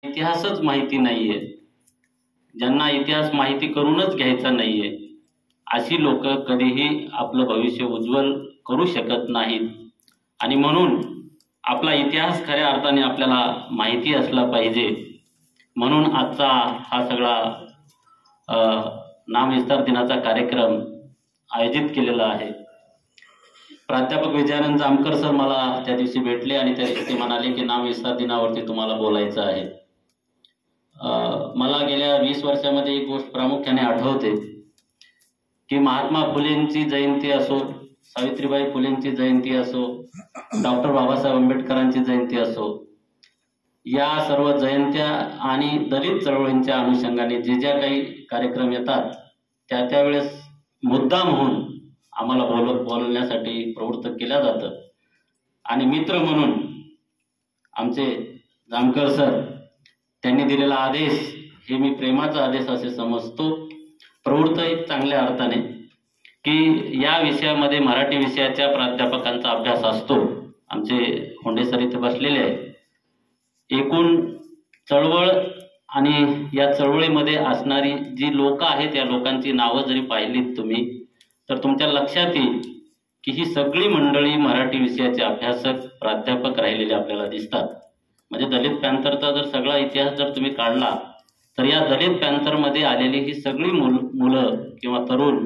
इतिहासच माहिती नाहीये, ज्यांना इतिहास माहिती करूनच घ्यायचा नाहीये, अशी लोक कधीही आपलं भविष्य उज्ज्वल करू शकत नाहीत. आणि म्हणून आपला इतिहास खऱ्या अर्थाने आपल्याला माहिती असला पाहिजे. म्हणून आजचा हा सगळा नामविस्तार दिनाचा कार्यक्रम आयोजित केलेला आहे. प्राध्यापक विजयानंद जामकर सर मला त्या दिवशी भेटले आणि ते म्हणाले की नामविस्तार दिनावरती तुम्हाला बोलायचं आहे. मला गेल्या 20 वर्षामध्ये एक गोष्ट प्रामुख्याने आठवते की महात्मा फुलेंची जयंती असो, सावित्रीबाई फुलेंची जयंती असो, डॉक्टर बाबासाहेब आंबेडकरांची जयंती असो, या सर्व जयंत्या आणि दलित चळवळींच्या अनुषंगाने जे ज्या काही कार्यक्रम येतात त्यावेळेस मुद्दाम होऊन आम्हाला बोलण्यासाठी प्रवृत्त केल्या जातं. आणि मित्र म्हणून आमचे जामकर सर त्यांनी दिलेला आदेश हे मी प्रेमाचा आदेश असे समजतो. प्रवृत्त एक चांगल्या अर्थाने की या विषयामध्ये मराठी विषयाच्या प्राध्यापकांचा अभ्यास असतो. आमचे होंडे सर इथे बसलेले आहे. एकूण चळवळ आणि या चळवळीमध्ये असणारी जी लोक आहेत या लोकांची नावं जरी पाहिलीत तुम्ही तर तुमच्या लक्षात येईल की ही सगळी मंडळी मराठी विषयाचे अभ्यासक प्राध्यापक राहिलेले आपल्याला दिसतात. म्हणजे दलित पॅन्थरचा जर सगळा इतिहास जर तुम्ही काढला तर या दलित पॅन्थरमध्ये आलेली ही सगळी मुलं किंवा तरुण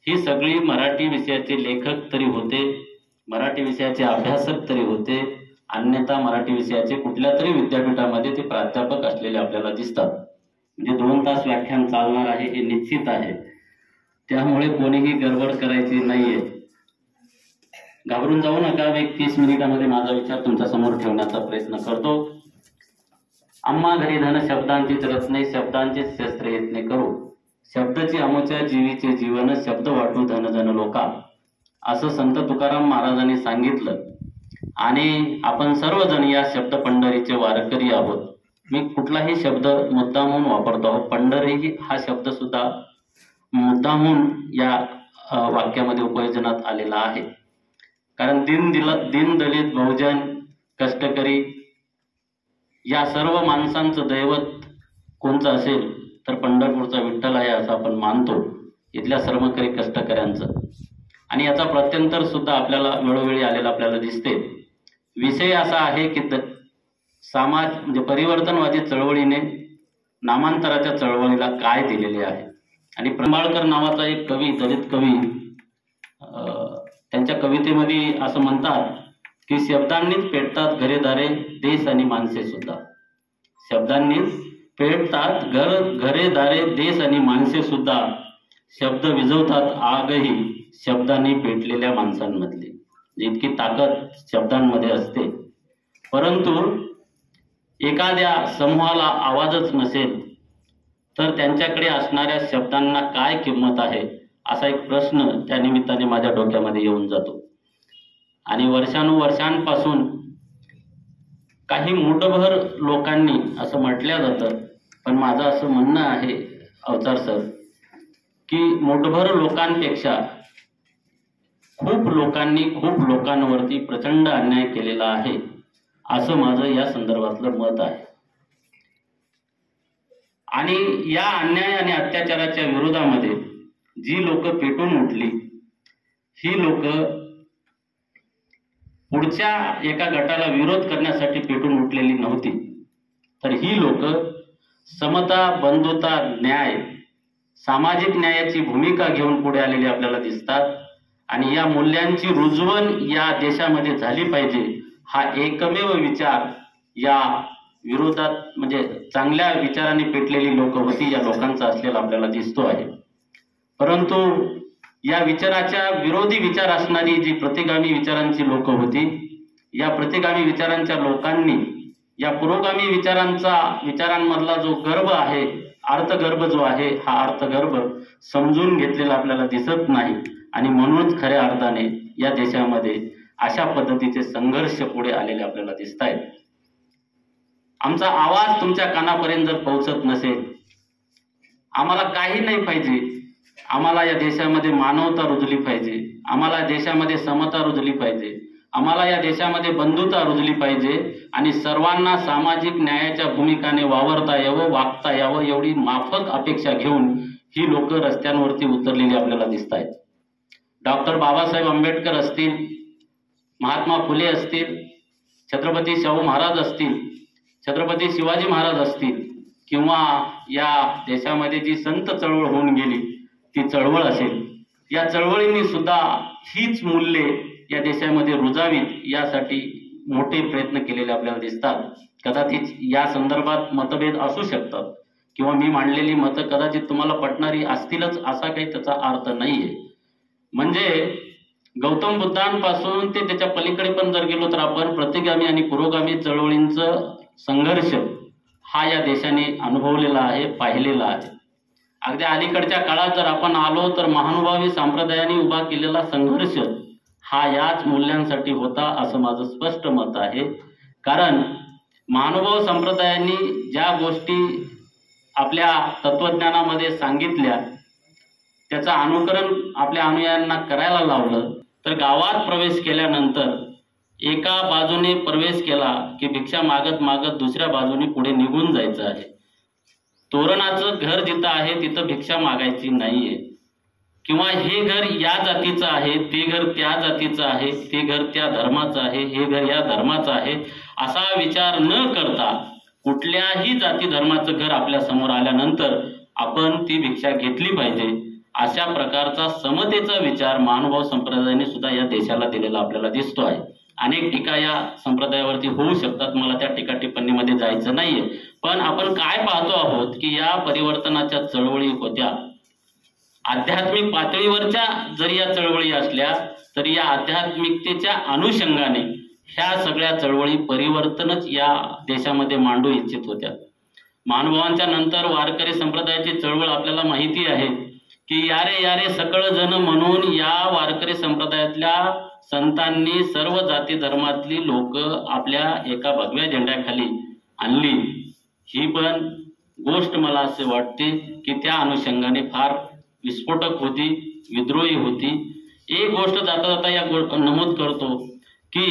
ही सगळी मराठी विषयाचे लेखक तरी होते, मराठी विषयाचे अभ्यासक तरी होते, अन्यथा मराठी विषयाचे कुठल्या तरी विद्यापीठामध्ये ते प्राध्यापक असलेले आपल्याला दिसतात. म्हणजे 2 तास व्याख्यान चालणार आहे हे निश्चित आहे. त्यामुळे कोणीही गडबड करायची नाहीये. घाबरून जाऊ नका. मी 30 मिनिटांमध्ये माझा विचार तुमच्या समोर ठेवण्याचा प्रयत्न करतो. आम्हा घरी धन शब्दांचीच रचने, शब्दांचीच शस्त्र यत्ने करू, शब्दची अमुच्या जीवीचे जीवन, शब्द वाटू धन धन लोका, असं संत तुकाराम महाराजांनी सांगितलं. आणि आपण सर्वजण या शब्द पंढरीचे वारकरी आहोत. मी कुठलाही शब्द मुद्दामून वापरतो आहोत. पंढरी हा शब्द सुद्धा मुद्दामून या वाक्यामध्ये उपयोजनात आलेला आहे. कारण दीन दलित बहुजन कष्टकरी या सर्व माणसांचं दैवत कोणतं असेल तर पंढरपूरचा विठ्ठल आहे असं आपण मानतो, इथल्या श्रमकरी कष्टकऱ्यांचं. आणि याचा प्रत्यंतर सुद्धा आपल्याला वेळोवेळी आलेला आपल्याला दिसते. विषय असा आहे की समाज म्हणजे परिवर्तनवादी चळवळीने नामांतराच्या चळवळीला काय दिलेले आहे. आणि प्रंबाळकर नावाचा एक कवी, दलित कवी, त्यांच्या कवितेमध्ये असं म्हणतात की शब्दांनीच पेटतात घरेदारे देश आणि माणसे सुद्धा. शब्दांनीच पेटतात घरेदारे देश आणि माणसे सुद्धा, शब्द विझवतात आगही शब्दांनी पेटलेल्या माणसांमधली. इतकी ताकद शब्दांमध्ये असते. परंतु एखाद्या समूहाला आवाजच नसेल तर त्यांच्याकडे असणाऱ्या शब्दांना काय किंमत आहे असा एक प्रश्न त्या निमित्ताने माझ्या डोक्यामध्ये येऊन जातो. आणि वर्षानुवर्षांपासून काही मूठभर लोकांनी असं म्हटलं जातं, पण माझं असं म्हणणं आहे अवतार सर की मूठभर लोकांपेक्षा खूप लोकांनी खूप लोकांवरती प्रचंड अन्याय केलेला आहे असं माझं या संदर्भातलं मत आहे. आणि या अन्याय आणि अत्याचाराच्या विरोधामध्ये जी लोक पेटून उठली ही लोक पुढच्या एका गटाला विरोध करण्यासाठी पेटून उठलेली नव्हती, तर ही लोक समता, बंधुता, न्याय, सामाजिक न्यायाची भूमिका घेऊन पुढे आलेली आपल्याला दिसतात. आणि या मूल्यांची रुजवण या देशामध्ये झाली पाहिजे हा एकमेव विचार या विरोधात म्हणजे चांगल्या विचारांनी पेटलेली लोक होती या लोकांचा असलेला आपल्याला दिसतो आहे. परंतु या विचाराच्या विरोधी विचार असणारी जी प्रतिगामी विचारांची लोक होती, या प्रतिगामी विचारांच्या लोकांनी या पुरोगामी विचारांमधला जो गर्भ आहे, अर्थगर्भ जो आहे, हा अर्थगर्भ समजून घेतलेला आपल्याला दिसत नाही. आणि म्हणूनच खऱ्या अर्थाने या देशामध्ये अशा पद्धतीचे संघर्ष पुढे आलेले आपल्याला दिसत आहेत. आमचा आवाज तुमच्या कानापर्यंत जर पोहोचत नसेल, आम्हाला काही नाही पाहिजे, आम्हाला या देशामध्ये मानवता रुजली पाहिजे, आम्हाला देशामध्ये समता रुजली पाहिजे, आम्हाला या देशामध्ये बंधुता रुजली पाहिजे आणि सर्वांना सामाजिक न्यायाच्या भूमिकाने वावरता यावं, वागता यावं एवढी माफक अपेक्षा घेऊन ही लोक रस्त्यांवरती उतरलेली आपल्याला दिसत आहेत. डॉक्टर बाबासाहेब आंबेडकर असतील, महात्मा फुले असतील, छत्रपती शाहू महाराज असतील, छत्रपती शिवाजी महाराज असतील किंवा या देशामध्ये जी संत चळवळ होऊन गेली ती चळवळ असेल, या चळवळींनी सुद्धा हीच मूल्ये या देशामध्ये रुजावीत यासाठी मोठे प्रयत्न केलेले आपल्याला दिसतात. कदाचित या संदर्भात मतभेद असू शकतात किंवा मी मांडलेली मतं कदाचित तुम्हाला पटणारी असतीलच असा काही त्याचा अर्थ नाहीये. म्हणजे गौतम बुद्धांपासून ते त्याच्या पलीकडे पण जर गेलो तर आपण प्रतिगामी आणि पुरोगामी चळवळींचं संघर्ष हा या देशाने अनुभवलेला आहे, पाहिलेला आहे. अगदी अलीकडच्या काळात जर आपण आलो तर महानुभावी संप्रदायाने उभा केलेला संघर्ष हा याच मूल्यांसाठी होता असं माझं स्पष्ट मत आहे. कारण महानुभाव संप्रदायांनी ज्या गोष्टी आपल्या तत्वज्ञानामध्ये सांगितल्या त्याचं अनुकरण आपल्या अनुयायांना करायला लावलं, तर गावात प्रवेश केल्यानंतर एका बाजूने प्रवेश केला की भिक्षा मागत मागत दुसऱ्या बाजूने पुढे निघून जायचं आहे. तोरणाचं घर जिथं आहे तिथं भिक्षा मागायची नाहीये किंवा हे घर या जातीचं आहे, ते घर त्या जातीचं आहे, ते घर त्या धर्माचं आहे, हे घर या धर्माचं आहे असा विचार न करता कुठल्याही जाती धर्माचं घर आपल्या समोर आल्यानंतर आपण ती भिक्षा घेतली पाहिजे अशा प्रकारचा समतेचा विचार महानुभाव संप्रदायाने सुद्धा या देशाला दिलेला आपल्याला दिसतो आहे. अनेक टीका या संप्रदायावरती होऊ शकतात, मला त्या टीका टिप्पणीमध्ये जायचं नाहीये. पण आपण काय पाहतो आहोत की या परिवर्तनाच्या चळवळी होत्या, आध्यात्मिक पातळीवरच्या जरी या चळवळी असल्या तरी या आध्यात्मिकतेच्या अनुषंगाने ह्या सगळ्या चळवळी परिवर्तनच या देशामध्ये मांडू इच्छित होत्या. महानुभावांच्या नंतर वारकरी संप्रदायाची चळवळ आपल्याला माहिती आहे की यारे यारे सकळ जन म्हणून या वारकरी संप्रदायातल्या संतांनी सर्व जाती धर्मातली लोक आपल्या एका भगव्या झेंड्याखाली आणली. ही पण गोष्ट मला असे वाटते की त्या अनुषंगाने फार विस्फोटक होती, विद्रोही होती. एक गोष्ट जाता जाता या नमूद करतो की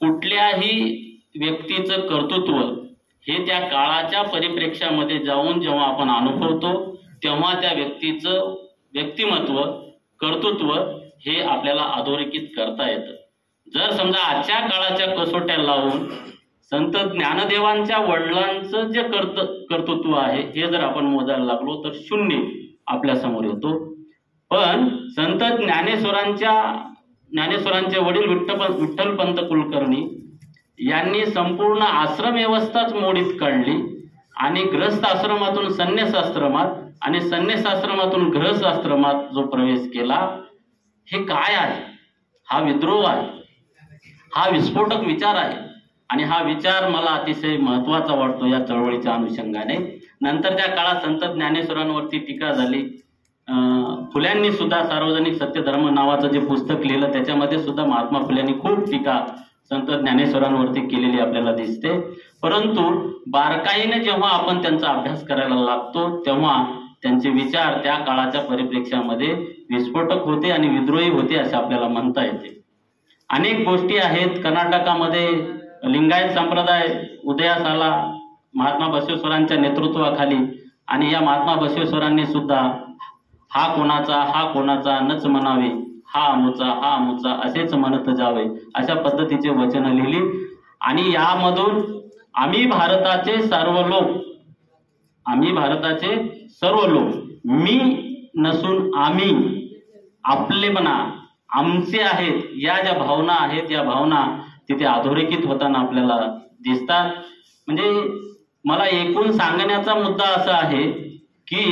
कुठल्याही व्यक्तीचं कर्तृत्व हे त्या काळाच्या परिप्रेक्ष्यामध्ये जाऊन जेव्हा आपण अनुभवतो तेव्हा त्या व्यक्तीचं व्यक्तिमत्व, कर्तृत्व हे आपल्याला अधोरेखित करता येतं. जर समजा आजच्या काळाच्या कसोट्या लावून संत ज्ञानदेवांच्या वडिलांचं जे कर्तृत्व आहे हे जर आपण मोजायला लागलो तर शून्य आपल्या समोर येतो. पण संत ज्ञानेश्वरांचे वडील विठ्ठलपंत कुलकर्णी यांनी संपूर्ण आश्रम व्यवस्थाच मोडीत काढली आणि गृहस्थ आश्रमातून संन्यास आश्रमात आणि संन्यास आश्रमातून गृहस्थ आश्रमात जो प्रवेश केला, हे काय आहे? हा विद्रोह आहे, हा विस्फोटक विचार आहे. आणि हा विचार मला अतिशय महत्वाचा वाटतो या चळवळीच्या अनुषंगाने. नंतरच्या काळात संत ज्ञानेश्वरांवरती टीका झाली. फुल्यांनी सुद्धा सार्वजनिक सत्यधर्म नावाचं जे पुस्तक लिहिलं त्याच्यामध्ये सुद्धा महात्मा फुल्यांनी खूप टीका संत ज्ञानेश्वरांवरती केलेली आपल्याला दिसते. परंतु बारकाईने जेव्हा आपण त्यांचा अभ्यास करायला लागतो तेव्हा त्यांचे विचार त्या काळाच्या परिप्रेक्ष्यामध्ये विस्फोटक होते आणि विद्रोही होते असे आपल्याला म्हणता येते. अनेक गोष्टी आहेत. कर्नाटकामध्ये लिंगायत संप्रदाय उदयास आला महात्मा बसवेश्वरांच्या नेतृत्वाखाली आणि या महात्मा बसवेश्वरांनी सुद्धा हा कोणाचा नच म्हणावे, हा अमुचा असेच म्हणत जावे अशा पद्धतीचे वचन लिहिली. आणि यामधून आम्ही भारताचे सर्व लोक, मी नसून आम्ही, आपलेपणा, आमचे आहेत या ज्या भावना आहेत या भावना तिथे अधोरेखित होताना आपल्याला दिसतात. म्हणजे मला एकूण सांगण्याचा मुद्दा असा आहे की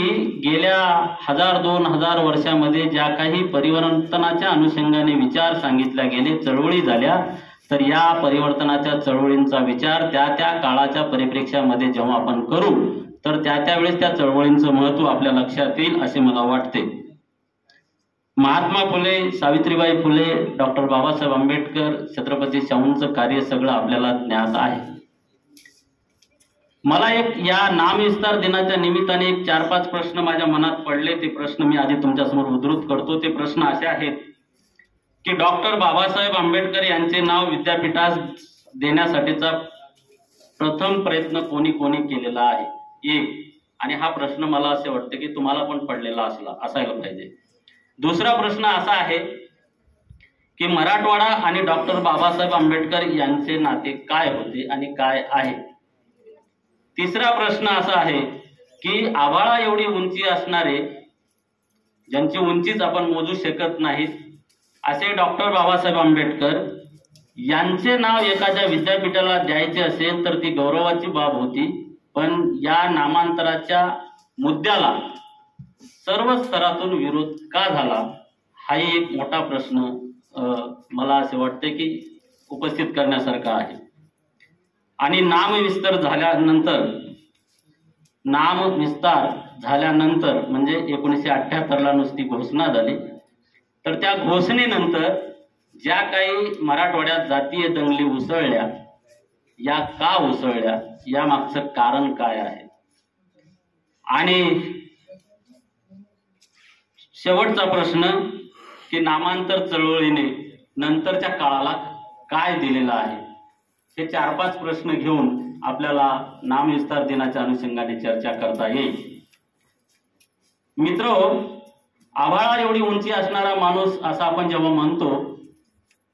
गेल्या 1000-2000 वर्षामध्ये ज्या काही परिवर्तनाच्या अनुषंगाने विचार सांगितले गेले, चळवळी झाल्या, तर या परिवर्तनाच्या चळवळींचा विचार त्या त्या काळाच्या परिप्रेक्ष्यामध्ये जेव्हा आपण करू तर त्या त्यावेळेस त्या चळवळींचं महत्त्व आपल्या लक्षात येईल असे मला वाटते. महात्मा फुले, सावित्रीबाई फुले, डॉक्टर बाबासाहेब आंबेडकर, छत्रपती शाहूंचं कार्य सगळं आपल्याला ज्ञात आहे. मला एक या नामविस्तार दिनाच्या निमित्ताने एक 4-5 प्रश्न माझ्या मनात पडले. ते प्रश्न मी आधी तुमच्यासमोर उद्धृत करतो. ते प्रश्न असे आहेत की डॉक्टर बाबासाहेब आंबेडकर यांचे नाव विद्यापीठास देण्यासाठीचा प्रथम प्रयत्न कोणी कोणी केलेला आहे? एक, आणि हा प्रश्न मला असे वाटते की तुम्हाला पण पडलेला असायला पाहिजे. दुसरा प्रश्न असा आहे की मराठवाडा आणि डॉक्टर बाबासाहेब आंबेडकर यांचे नाते काय होते आणि काय आहे? तिसरा प्रश्न असा आहे की आभाळा एवढी उंची असणारे, ज्यांची उंचीच आपण मोजू शकत नाहीत, असे डॉक्टर बाबासाहेब आंबेडकर यांचे नाव एखाद्या विद्यापीठाला द्यायचे असेल तर ती गौरवाची बाब होती. पण या नामांतराच्या मुद्द्याला सर्व स्तरातून विरोध का झाला, हाही एक मोठा प्रश्न मला असे वाटते की उपस्थित करण्यासारखा आहे. आणि नामविस्तार झाल्यानंतर म्हणजे 1978ला नुसती घोषणा झाली, तर त्या घोषणेनंतर ज्या काही मराठवाड्यात जातीय दंगली उसळल्या, या का उसळल्या, या मागचं कारण काय आहे? आणि शेवटचा प्रश्न की नामांतर चळवळीने नंतरच्या काळाला काय दिलेलं आहे? हे 4-5 प्रश्न घेऊन आपल्याला नामविस्तार दिनाच्या अनुषंगाने चर्चा करता येईल. मित्रहो, आभाळा एवढी उंची असणारा माणूस असं आपण जेव्हा म्हणतो,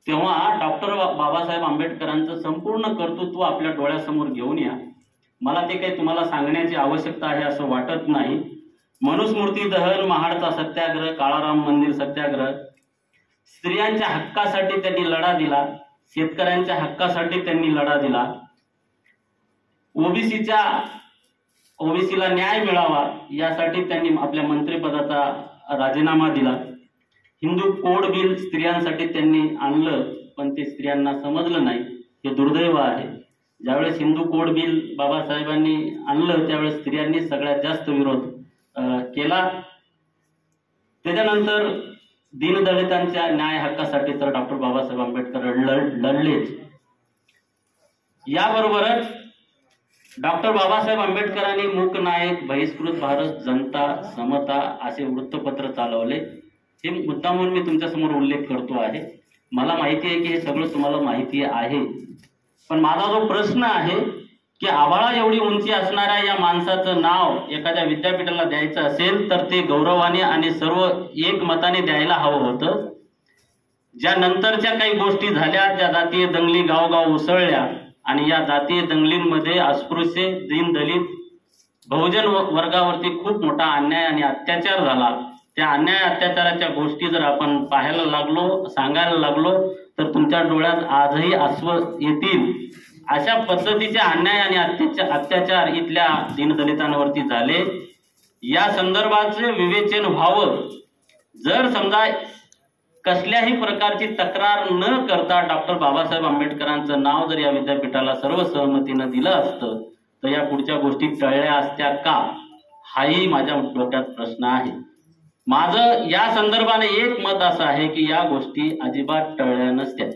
तेव्हा डॉक्टर बाबासाहेब आंबेडकरांचं संपूर्ण कर्तृत्व आपल्या डोळ्यासमोर घेऊन या. मला ते काही तुम्हाला सांगण्याची आवश्यकता आहे असं वाटत नाही. मनुस्मृती दहन, महाडचा सत्याग्रह, काळाराम मंदिर सत्याग्रह, स्त्रियांच्या हक्कासाठी त्यांनी लढा दिला, शेतकऱ्यांच्या हक्कासाठी त्यांनी लढा दिला, ओबीसीला न्याय मिळावा यासाठी त्यांनी आपल्या मंत्रिपदाचा राजीनामा दिला. हिंदू कोड बिल स्त्रियांसाठी त्यांनी आणलं, पण ते स्त्रियांना समजलं नाही, हे दुर्दैव आहे. ज्यावेळेस हिंदू कोड बिल बाबासाहेबांनी आणलं त्यावेळेस स्त्रियांनी सगळ्यात जास्त विरोध केला. त्याच्यानंतर दीनदलितांच्या न्याय हक्कासाठी तर डॉक्टर बाबासाहेब आंबेडकर लढलेच. याबरोबरच डॉक्टर बाबासाहेब आंबेडकरांनी मूक नायक, बहिष्कृत भारत, जनता, समता असे वृत्तपत्र चालवले. हे मुद्दामून मी तुमच्यासमोर उल्लेख करतो आहे. मला माहिती आहे की हे सगळं तुम्हाला माहिती आहे, पण माझा जो प्रश्न आहे की आभाळा एवढी उंची असणाऱ्या या माणसाचं नाव एखाद्या विद्यापीठाला द्यायचं असेल तर ते गौरवाने आणि सर्व एकमताने द्यायला हवं होतं. ज्या नंतरच्या काही गोष्टी झाल्या, त्या जातीय दंगली गावगाव उसळल्या आणि या जातीय दंगलींमध्ये अस्पृश्य, दीनदलित, बहुजन वर्गावरती खूप मोठा अन्याय आणि अत्याचार झाला. त्या अन्याय अत्याचाराच्या गोष्टी जर आपण पाहायला लागलो, सांगायला लागलो, तर तुमच्या डोळ्यात आजही अश्रू येतील. अशा पद्धतीचे अन्याय आणि अत्याचार इथल्या दीनदलितांवरती झाले. या संदर्भाचे विवेचन व्हावं. जर समजा कसल्याही प्रकारची तक्रार न करता डॉक्टर बाबासाहेब आंबेडकरांचं नाव जर या विद्यापीठाला सर्व सहमतीनं दिलं असतं तर या पुढच्या गोष्टी टळल्या असत्या का, हाही माझ्या डोक्यात प्रश्न आहे. माझं या संदर्भाने एक मत असं आहे की या गोष्टी अजिबात टळल्या नसत्या,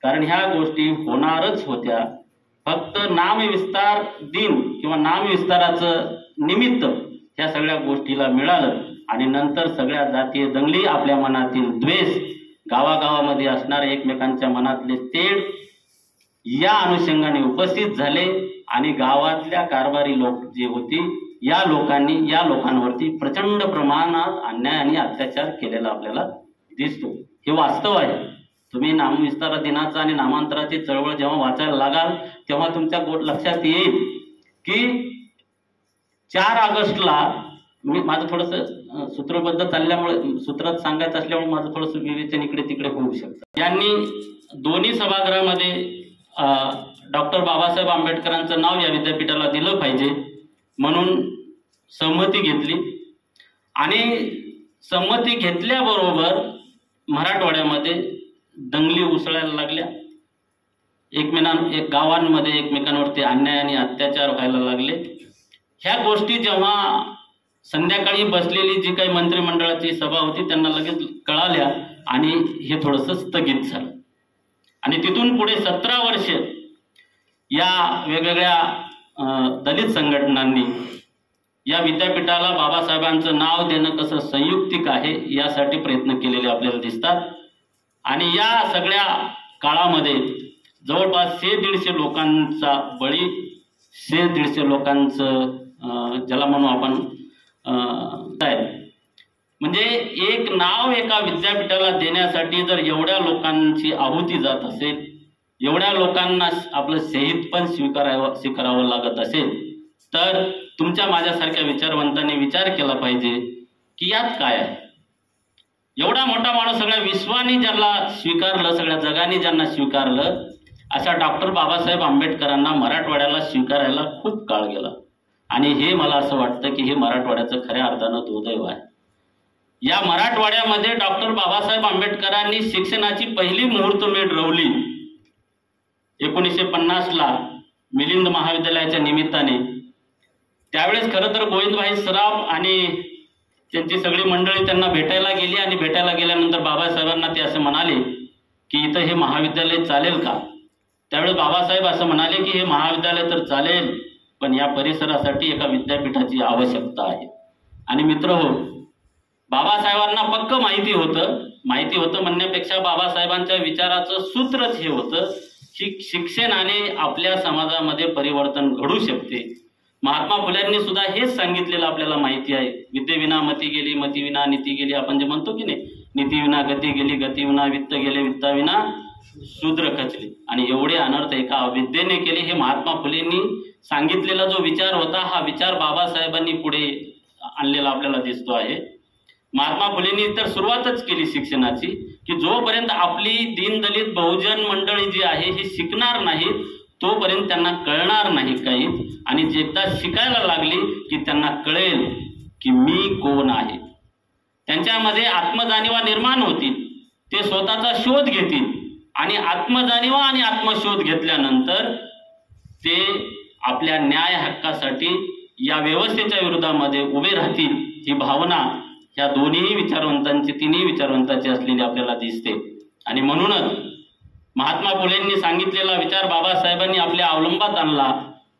कारण ह्या गोष्टी होणारच होत्या. फक्त नामविस्तार दिन किंवा नामविस्ताराचं निमित्त ह्या सगळ्या गोष्टीला मिळालं आणि नंतर सगळ्या जातीय दंगली, आपल्या मनातील द्वेष, गावागावामध्ये असणारे एकमेकांच्या मनातले तेढ या अनुषंगाने उपस्थित झाले आणि गावातल्या कारभारी लोक जे होती या लोकांवरती प्रचंड प्रमाणात अन्याय आणि अत्याचार केलेला आपल्याला दिसतो. हे वास्तव आहे. तुम्ही नामविस्तार दिनाचा आणि नामांतराची चळवळ जेव्हा वाचायला लागाल तेव्हा तुमच्या लक्षात येईल की 4 ऑगस्टला माझं थोडंसं सूत्रबद्ध चालल्यामुळे, सूत्रात सांगायचं असल्यामुळे माझं थोडंसं विवेचन इकडे तिकडे होऊ शकतं. यांनी दोन्ही सभागृहामध्ये डॉक्टर बाबासाहेब आंबेडकरांचं नाव या विद्यापीठाला दिलं पाहिजे म्हणून सहमती घेतली आणि सहमती घेतल्याबरोबर मराठवाड्यामध्ये दंगली उसळायला लागल्या. गावांमध्ये एकमेकांवरती अन्याय आणि अत्याचार व्हायला लागले. ह्या गोष्टी जेव्हा संध्याकाळी बसलेली जी काही मंत्रिमंडळाची सभा होती त्यांना लगेच कळाल्या आणि हे थोडंसं स्थगित झालं. आणि तिथून पुढे 17 वर्ष या वेगवेगळ्या दलित संघटनांनी या विद्यापीठाला बाबासाहेबांचं नाव देणं कसं संयुक्तिक आहे यासाठी प्रयत्न केलेले आपल्याला दिसतात. आणि या सगळ्या काळामध्ये जवळपास 150 लोकांचा बळी, 150 लोकांचं ज्याला म्हणू आपण म्हणजे एक नाव एका विद्यापीठाला देण्यासाठी जर एवढ्या लोकांची आहुती जात असेल, एवढ्या लोकांना आपलं शहीद पण स्वीकारावं लागत असेल, तर तुमच्या माझ्यासारख्या विचारवंतांनी विचार केला पाहिजे की यात काय आहे. एवढा मोठा माणूस सगळ्या विश्वाने ज्यांना स्वीकारलं, सगळ्या जगाने ज्यांना स्वीकारलं, अशा डॉक्टर बाबासाहेब आंबेडकरांना मराठवाड्याला स्वीकारायला खूप काळ गेला. आणि हे मला असं वाटतं की हे मराठवाड्याचं खऱ्या अर्थानं दुर्दैव आहे. या मराठवाड्यामध्ये डॉक्टर बाबासाहेब आंबेडकरांनी शिक्षणाची पहिली मुहूर्तमेढ रोवली 1950ला मिलिंद महाविद्यालयाच्या निमित्ताने. त्यावेळेस खरं तर गोविंदभाई सराफ आणि त्यांची सगळी मंडळी त्यांना भेटायला गेली आणि भेटायला गेल्यानंतर बाबासाहेबांना ते असं म्हणाले की इथं हे महाविद्यालय चालेल का. त्यावेळेस बाबासाहेब असं म्हणाले की हे महाविद्यालय तर चालेल, पण या परिसरासाठी एका विद्यापीठाची आवश्यकता आहे. आणि मित्रहो, बाबासाहेबांना पक्क माहिती होतं म्हणण्यापेक्षा बाबासाहेबांच्या विचाराचं सूत्रच हे होतं की शिक्षणाने आपल्या समाजामध्ये परिवर्तन घडू शकते. महात्मा फुल्यांनी सुद्धा हेच सांगितलेलं आपल्याला माहिती आहे. विद्येविना मती गेली, मतीविना नीती गेली, आपण जे म्हणतो की नाही, नीतीविना गती गेली, गतीविना वित्त गेले, वित्ताविना शूद्र खचले. आणि एवढे अनर्थ एका विद्येने केले. हे महात्मा फुलेंनी सांगितलेला जो विचार होता, हा विचार बाबासाहेबांनी पुढे आणलेला आपल्याला दिसतो आहे. महात्मा फुलेंनी तर सुरुवातच केली शिक्षणाची की जोपर्यंत आपली दीनदलित बहुजन मंडळी जी आहे ही शिकणार नाहीत तोपर्यंत त्यांना कळणार नाही काही. आणि एकदा शिकायला लागली की त्यांना कळेल की मी कोण आहे. त्यांच्यामध्ये आत्मजाणीवा निर्माण होतील, ते स्वतःचा शोध घेतील आणि आत्मजाणीवा आणि आत्मशोध घेतल्यानंतर ते आपल्या न्याय हक्कासाठी या व्यवस्थेच्या विरोधामध्ये उभे राहतील. ही भावना ह्या दोन्ही विचारवंतांची, तिन्ही विचारवंतांची असलेली आपल्याला दिसते. आणि म्हणूनच महात्मा फुलेंनी सांगितलेला विचार बाबासाहेबांनी आपल्या अवलंबात आणला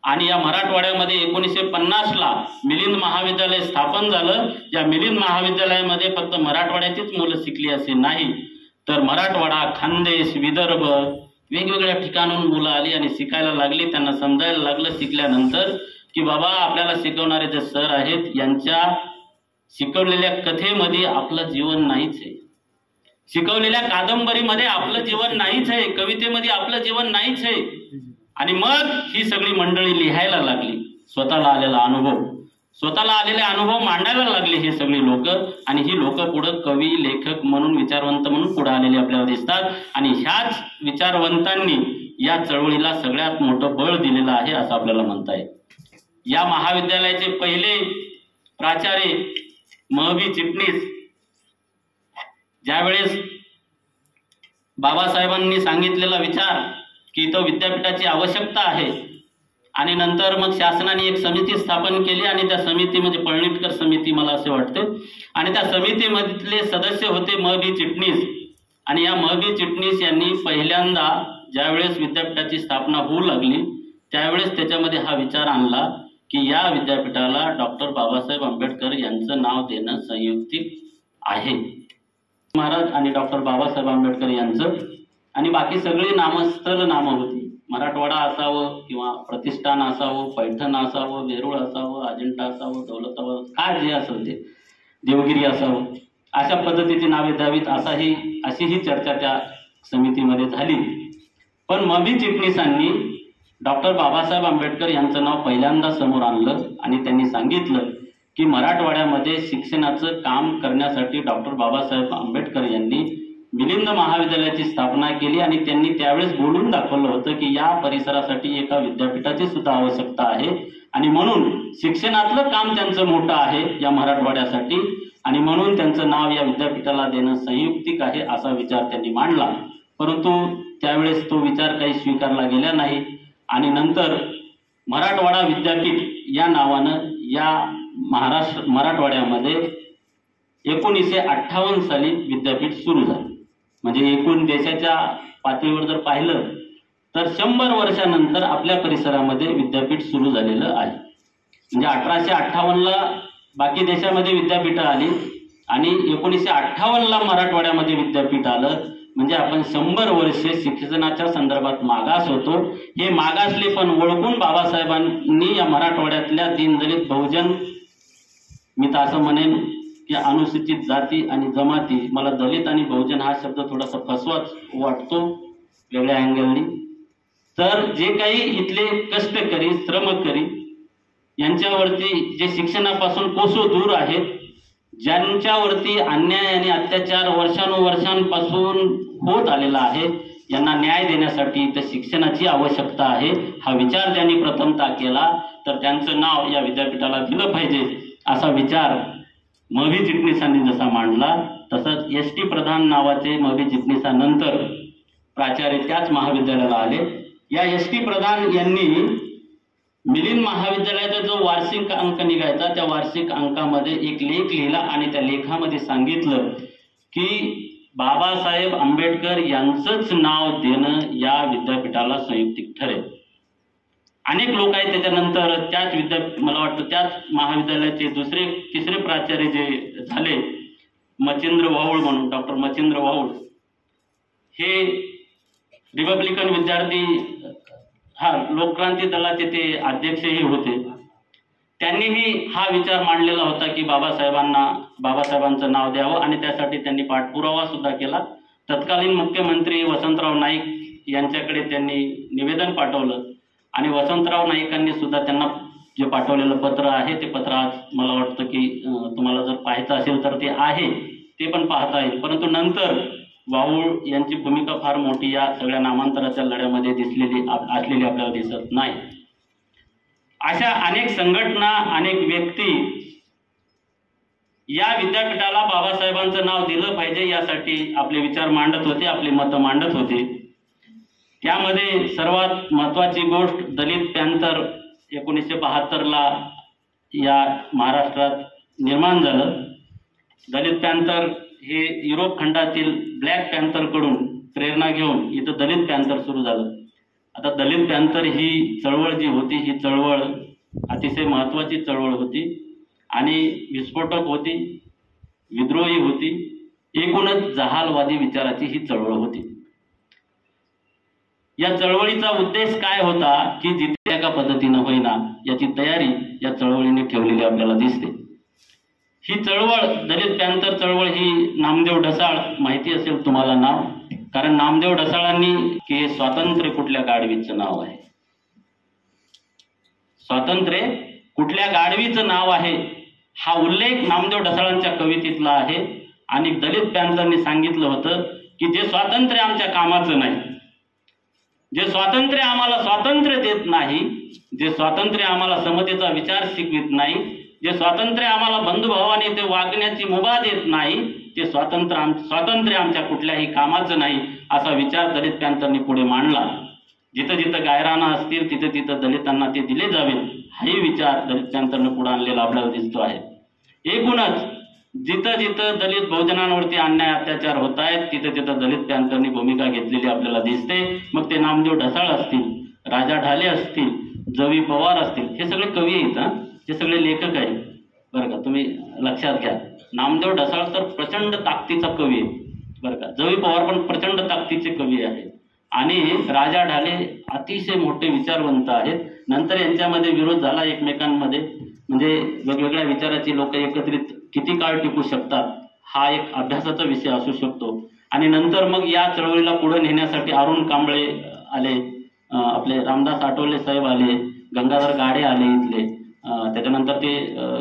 आणि या मराठवाड्यामध्ये 1950ला मिलिंद महाविद्यालय स्थापन झालं. या मिलिंद महाविद्यालयामध्ये फक्त मराठवाड्याचीच मुलं शिकली असे नाही, तर मराठवाडा, खानदेश, विदर्भ वेगवेगळ्या ठिकाणून मुलं आली आणि शिकायला लागली. त्यांना समजायला लागलं शिकल्यानंतर की बाबा आपल्याला शिकवणारे जे सर आहेत यांच्या शिकवलेल्या कथेमध्ये आपलं जीवन नाहीच आहे, शिकवलेल्या कादंबरीमध्ये आपलं जीवन नाहीच आहे, कवितेमध्ये आपलं जीवन नाहीच आहे. आणि मग ही सगळी मंडळी लिहायला लागली. स्वतःला आलेले अनुभव मांडायला लागले हे सगळी लोक. आणि ही लोक पुढे कवी, लेखक म्हणून, विचारवंत म्हणून पुढे आलेले आपल्याला दिसतात. आणि ह्याच विचारवंतांनी या चळवळीला सगळ्यात मोठं बळ दिलेलं आहे असं आपल्याला म्हणता येईल. या महाविद्यालयाचे पहिले प्राचार्य महबी चिटणीस ज्यावेळेस बाबासाहेबांनी सांगितलेला विचार की इथं विद्यापीठाची आवश्यकता आहे आणि नंतर मग शासनाने एक समिती स्थापन केली आणि त्या समितीमध्ये पळणिटकर समिती मला असे वाटते आणि त्या समितीमधले सदस्य होते महबी चिटणीस. आणि या महबी चिटणीस यांनी पहिल्यांदा ज्यावेळेस विद्यापीठाची स्थापना होऊ लागली त्यावेळेस त्याच्यामध्ये हा विचार आणला की या विद्यापीठाला डॉक्टर बाबासाहेब आंबेडकर यांचं नाव देणं संयुक्तिक आहे. महाराज आणि डॉक्टर बाबासाहेब आंबेडकर यांचं आणि बाकी सगळी नामस्थल नामं होती. मराठवाडा असावं किंवा प्रतिष्ठान असावं, पैठण असावं, वेरूळ असावं, अजिंठा असावं, दौलताबाद, काय जे असेल ते, देवगिरी असावं, अशा पद्धतीची नावे द्यावीत अशी ही चर्चा त्या समितीमध्ये झाली. पण महबी चिटणीसांनी डॉक्टर बाबासाहेब आंबेडकर यांचं नाव पहिल्यांदा समोर आणलं आणि त्यांनी सांगितलं की मराठवाड्यामध्ये शिक्षणाचं काम करण्यासाठी डॉक्टर बाबासाहेब आंबेडकर यांनी मिलिंद महाविद्यालयाची स्थापना केली. आणि त्यांनी त्यावेळेस बोलून दाखवलं होतं की या परिसरासाठी एका विद्यापीठाची सुद्धा आवश्यकता आहे आणि म्हणून शिक्षणातलं काम त्यांचं मोठं आहे या मराठवाड्यासाठी आणि म्हणून त्यांचं नाव या विद्यापीठाला देणं संयुक्तिक आहे असा विचार त्यांनी मांडला. परंतु त्यावेळेस तो विचार काही स्वीकारला गेला नाही आणि नंतर मराठवाडा विद्यापीठ या नावानं या मराठवाड्यामध्ये 1958 साली विद्यापीठ सुरू झालं. म्हणजे एकूण देशाच्या पातळीवर जर पाहिलं तर 100 वर्षानंतर आपल्या परिसरामध्ये विद्यापीठ सुरू झालेलं आहे. म्हणजे 1858ला बाकी देशामध्ये विद्यापीठं आली आणि 1958ला मराठवाड्यामध्ये विद्यापीठ आलं. म्हणजे आपण 100 वर्षे शिक्षणाच्या संदर्भात मागास होतो. हे मागासले पण ओळखून बाबासाहेबांनी या मराठवाड्यातल्या दीनदलित बहुजन, मी तर असं म्हणेन की अनुसूचित जाती आणि जमाती, मला दलित आणि बहुजन हा शब्द थोडासा फसवाच वाटतो वेगळ्या अँगलनी, तर जे काही इथले कष्टकरी श्रमकरी यांच्यावरती जे शिक्षणापासून कोसो दूर आहेत, ज्यांच्यावरती अन्याय आणि अत्याचार वर्षानुवर्षांपासून होत आलेला आहे, यांना न्याय देण्यासाठी इथं शिक्षणाची आवश्यकता आहे. हा विचार ज्यांनी प्रथमतः केला तर त्यांचं नाव या विद्यापीठाला दिलं पाहिजे असा विचार महबी चिटणीसांनी जसा मांडला, तसंच एस.टी. प्रधान नावाचे महबी चिटणीसानंतर प्राचार्य त्याच महाविद्यालयाला आले. या एस.टी. प्रधान यांनी मिलिंद महाविद्यालयाचा जो वार्षिक अंक निघायचा, त्या वार्षिक अंकामध्ये एक लेख लिहिला आणि त्या लेखामध्ये सांगितलं की बाबासाहेब आंबेडकर यांचंच नाव देणं या विद्यापीठाला संयुक्तिक ठरेल. अनेक लोक आहेत त्याच्यानंतर मला वाटतं त्याच महाविद्यालयाचे दुसरे तिसरे प्राचार्य जे झाले, मच्छिंद्र वाहुळ म्हणून, डॉक्टर मच्छिंद्र वाहुळ, हे रिपब्लिकन विद्यार्थी लोकक्रांती दलाचे ते अध्यक्षही होते. त्यांनीही हा विचार मांडलेला होता की बाबासाहेबांचं नाव द्यावं आणि त्यासाठी त्यांनी पाठपुरावा सुद्धा केला. तत्कालीन मुख्यमंत्री वसंतराव नाईक यांच्याकडे त्यांनी निवेदन पाठवलं आणि वसंतराव नाईकांनी सुद्धा त्यांना जे पाठवलेलं पत्र आहे ते पत्र आज मला वाटतं की तुम्हाला जर पाहायचं असेल तर ते आहे, ते पण पाहता येईल. परंतु नंतर वाहुळ यांची भूमिका फार मोठी या सगळ्या नामांतराच्या लढ्यामध्ये असलेली आपल्याला दिसत नाही. अशा अनेक संघटना, अनेक व्यक्ती या विद्यापीठाला बाबासाहेबांचं नाव दिलं पाहिजे यासाठी आपले विचार मांडत होते, आपले मतं मांडत होते. त्यामध्ये सर्वात महत्त्वाची गोष्ट दलित पॅंथर 1972ला या महाराष्ट्रात निर्माण झालं. दलित पॅंथर हे युरोप खंडातील ब्लॅक पॅंथरकडून प्रेरणा घेऊन इथं दलित पॅंथर सुरू झालं. आता दलित पॅंथर ही चळवळ जी होती, ही चळवळ अतिशय महत्त्वाची चळवळ होती आणि विस्फोटक होती, विद्रोही होती, एकूणच जहालवादी विचाराची ही चळवळ होती. या चळवळीचा उद्देश काय होता की जिथे एका पद्धतीनं होईना याची तयारी या चळवळीने ठेवलेली आपल्याला दिसते. ही चळवळ, दलित पॅंथर चळवळ, ही नामदेव ढसाळ, माहिती असेल तुम्हाला नाव, कारण नामदेव ढसाळांनी की स्वातंत्र्य कुठल्या गाडवीचं नाव आहे, स्वातंत्र्य कुठल्या गाडवीचं नाव आहे हा उल्लेख नामदेव ढसाळांच्या कवितेतला आहे. आणि दलित पॅंथरने सांगितलं होतं की जे स्वातंत्र्य आमच्या कामाचं नाही, जे स्वातंत्र्य आम्हाला स्वातंत्र्य देत नाही, जे स्वातंत्र्य आम्हाला समतेचा विचार शिकवित नाही, जे स्वातंत्र्य आम्हाला बंधुभावाने ते वागण्याची मुभा देत नाही, ते स्वातंत्र्य आमच्या कुठल्याही कामाचं नाही असा विचार दलित पॅंथरने पुढे मांडला. जिथं जिथं गायराना असतील तिथं तिथं दलितांना ते दिले जावे हाही विचार दलित पॅंथरने पुढे आणलेला आपल्याला दिसतो आहे. एकूणच जिथं जिथं दलित बहुजनांवरती अन्याय अत्याचार होत आहेत तिथं तिथं दलित पॅंथरने भूमिका घेतलेली आपल्याला दिसते. मग ते नामदेव ढसाळ असतील, राजा ढाले असतील, जवी पवार असतील, हे सगळे कवी आहेत, हे सगळे लेखक आहेत बरं का, तुम्ही लक्षात घ्या. नामदेव ढसाळ तर प्रचंड ताकदीचा कवी आहे बरं का, जवी पवार पण प्रचंड ताकदीचे कवी आहेत आणि राजा ढाले अतिशय मोठे विचारवंत आहेत. नंतर यांच्यामध्ये विरोध झाला एकमेकांमध्ये, म्हणजे वेगवेगळ्या विचाराची लोक एकत्रित किती काळ टिकू शकतात हा एक अभ्यासाचा विषय असू शकतो. आणि नंतर मग या चळवळीला पुढे नेण्यासाठी अरुण कांबळे आले, आपले रामदास आठवले साहेब आले, गंगाधर गाडे आले इथले, त्याच्यानंतर ते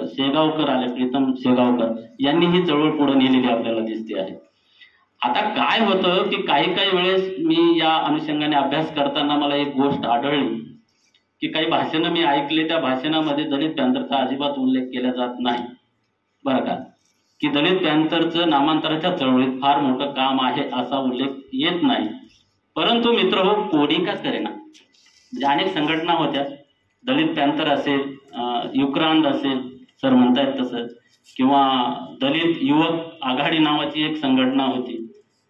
शेगावकर आले, प्रीतम शेगावकर यांनी ही चळवळ पुढे नेलेली आपल्याला दिसते आहे. आता काय होतं की काही काही वेळेस मी या अनुषंगाने अभ्यास करताना मला एक गोष्ट आढळली की काही भाषणं मी ऐकले, त्या भाषणामध्ये दलित पॅंथरचा अजिबात उल्लेख केला जात नाही बरं का, की दलित पॅंथरचं नामांतराच्या चळवळीत फार मोठं काम आहे असा उल्लेख येत नाही. परंतु मित्र हो, कोणी का करेना, म्हणजे अनेक संघटना होत्या, दलित पॅंथर असेल, युक्रांत असेल सर म्हणतायत तसं, किंवा दलित युवक आघाडी नावाची एक संघटना होती,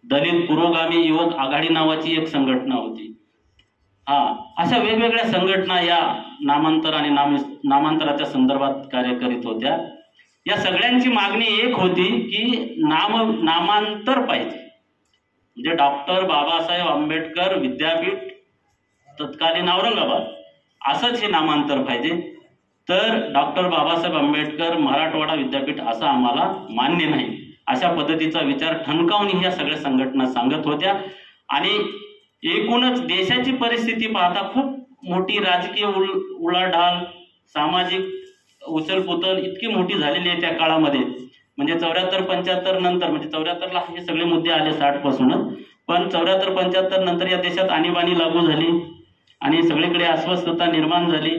दलित पुरोगामी युवक आघाडी नावाची एक संघटना होती. अशा वेगवेगळ्या संघटना या नामांतर आणि नामांतराच्या संदर्भात कार्य करीत होत्या. या सगळ्यांची मागणी एक होती की नामांतर पाहिजे, म्हणजे डॉक्टर बाबासाहेब आंबेडकर विद्यापीठ तत्कालीन औरंगाबाद असंच हे नामांतर पाहिजे. तर डॉक्टर बाबासाहेब आंबेडकर मराठवाडा विद्यापीठ असं आम्हाला मान्य नाही, अशा पद्धतीचा विचार ठणकावून या सगळ्या संघटना सांगत होत्या. आणि एकूणच देशाची परिस्थिती पाहता खूप मोठी राजकीय उलाढाल, सामाजिक उचलपुतल इतकी मोठी झालेली आहे त्या काळामध्ये. म्हणजे 74-75 नंतर, म्हणजे 74ला हे सगळे मुद्दे आले 60 पासूनच, पण 74-75 नंतर या देशात आणीबाणी लागू झाली आणि सगळीकडे अस्वस्थता निर्माण झाली.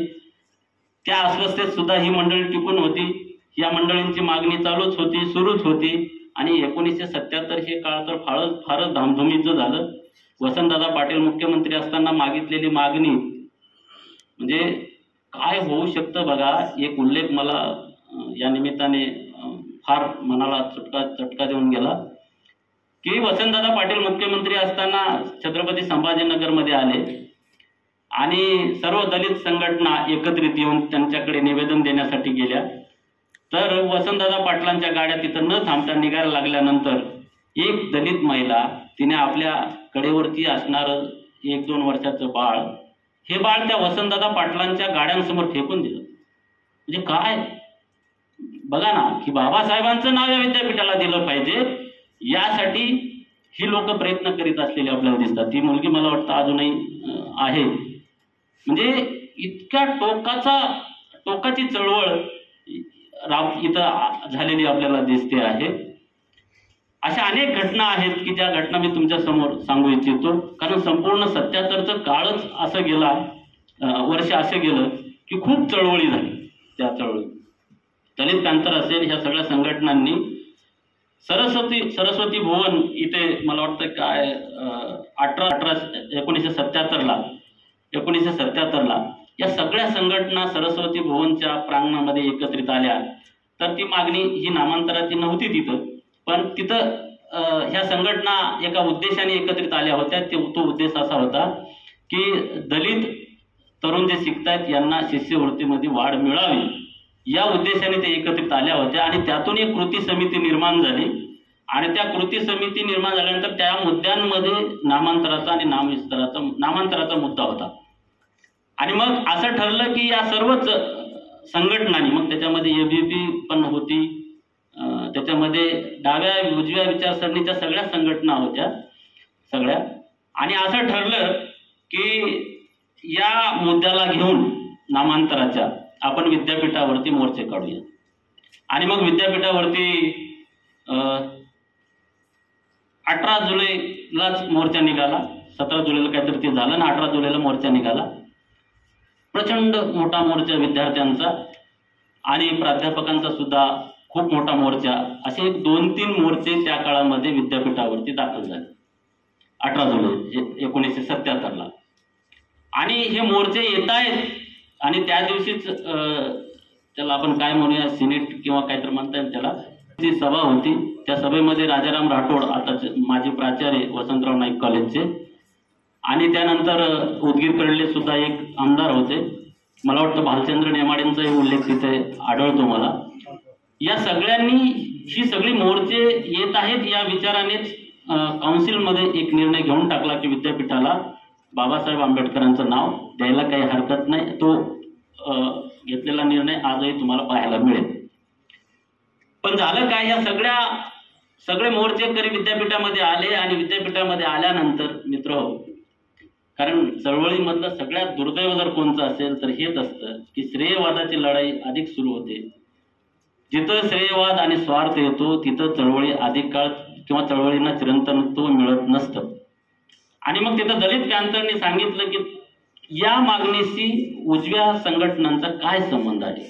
त्या अस्वस्थतेत सुद्धा ही मंडळी टिकून होती. या मंडळींची मागणी चालूच होती, सुरूच होती. आणि 1977 हे काळ तर फारच धामधुमीचं झालं. वसंतदादा पाटील मुख्यमंत्री असताना मागितलेली मागणी म्हणजे काय होऊ शकतं बघा. एक उल्लेख मला या निमित्ताने फार मनाला चटका देऊन गेला की वसंतदादा पाटील मुख्यमंत्री असताना छत्रपती संभाजीनगरमध्ये आले आणि सर्व दलित संघटना एकत्रित येऊन त्यांच्याकडे निवेदन देण्यासाठी गेल्या. तर वसंतदादा पाटलांच्या गाड्या तिथं न थांबता निघायला लागल्यानंतर एक दलित महिला तिने आपल्या कडेवरती असणारं 1-2 वर्षाचं बाळ, हे बाळ त्या वसंतदादा पाटलांच्या गाड्यांसमोर फेकून दिलं. म्हणजे काय बघा ना, की बाबासाहेबांचं नाव या विद्यापीठाला दिलं पाहिजे यासाठी ही लोक प्रयत्न करीत असलेली आपल्याला दिसतात. ती मुलगी मला वाटतं अजूनही आहे. म्हणजे इतक्या टोकाची चळवळ इथं झालेली आपल्याला दिसते आहे. अशा अनेक घटना आहेत की ज्या घटना मी तुमच्या समोर सांगू इच्छितो. कारण संपूर्ण 77चं काळच असं गेला, वर्ष असं गेलं की खूप चळवळी झाली. त्या चळवळी दलित पॅंथर असेल, ह्या सगळ्या संघटनांनी सरस्वती भुवन इथे मला वाटतं काय 1977ला या सगळ्या संघटना सरस्वती भुवनच्या प्रांगणामध्ये एकत्रित आल्या. तर ती मागणी ही नामांतराची नव्हती तिथं, पण तिथं ह्या संघटना एका उद्देशाने एकत्रित आल्या होत्या. तो उद्देश असा होता की दलित तरुण जे शिकतायत यांना शिष्यवृत्तीमध्ये वाढ मिळावी, या उद्देशाने ते एकत्रित आल्या होत्या. आणि त्यातून एक कृती समिती निर्माण झाली आणि त्या कृती समिती निर्माण झाल्यानंतर त्या मुद्द्यांमध्ये नामांतराचा आणि नामांतराचा मुद्दा होता. आणि मग असं ठरलं की या सर्वच संघटनांनी, मग त्याच्यामध्ये एबीपी पण होती, त्याच्यामध्ये डाव्या उजव्या विचारसरणीच्या सगळ्या संघटना होत्या सगळ्या. आणि असं ठरलं की या मुद्द्याला घेऊन नामांतराच्या आपण विद्यापीठावरती मोर्चे काढूया. आणि मग विद्यापीठावरती 18 जुलैलाच मोर्चा निघाला. 17 जुलैला काहीतरी ते झालं ना, 18 जुलैला मोर्चा निघाला. प्रचंड मोठा मोर्चा विद्यार्थ्यांचा आणि प्राध्यापकांचा सुद्धा खूप मोठा मोर्चा. असे 2-3 मोर्चे त्या काळामध्ये विद्यापीठावरती दाखल झाले 18 जुलै 1977ला. आणि हे मोर्चे येत आहेत आणि त्या दिवशीच त्याला आपण काय म्हणूया, सिनेट किंवा काहीतरी म्हणता येईल त्याला, ती सभा होती. त्या सभेमध्ये राजाराम राठोड, आता माजी प्राचार्य वसंतराव नाईक कॉलेजचे, आणि त्यानंतर उदगीरकडले सुद्धा एक आमदार होते, मला वाटतं भालचंद्र नेमाडेंचाही उल्लेख तिथे आढळतो मला. या सगळ्यांनी ही सगळी मोर्चे येत आहेत या विचारानेच काउन्सिलमध्ये एक निर्णय घेऊन टाकला की विद्यापीठाला बाबासाहेब आंबेडकरांचं नाव द्यायला काही हरकत नाही. तो घेतलेला निर्णय आजही तुम्हाला पाहायला मिळेल. पण झालं काय, या सगळे मोर्चेकरी विद्यापीठामध्ये आले आणि विद्यापीठामध्ये आल्यानंतर मित्रहो, कारण चळवळीमधलं सगळ्यात दुर्दैव जर कोणतं असेल तर हेच असतं की श्रेयवादाची लढाई अधिक सुरू होते. जिथं श्रेयवाद आणि स्वार्थ येतो तिथं चळवळी अधिक काळ किंवा चळवळींना चिरंतनत्व मिळत नसतं. आणि मग तिथं दलित पॅंथरने सांगितलं की या मागणीशी उजव्या संघटनांचा काय संबंध आहे.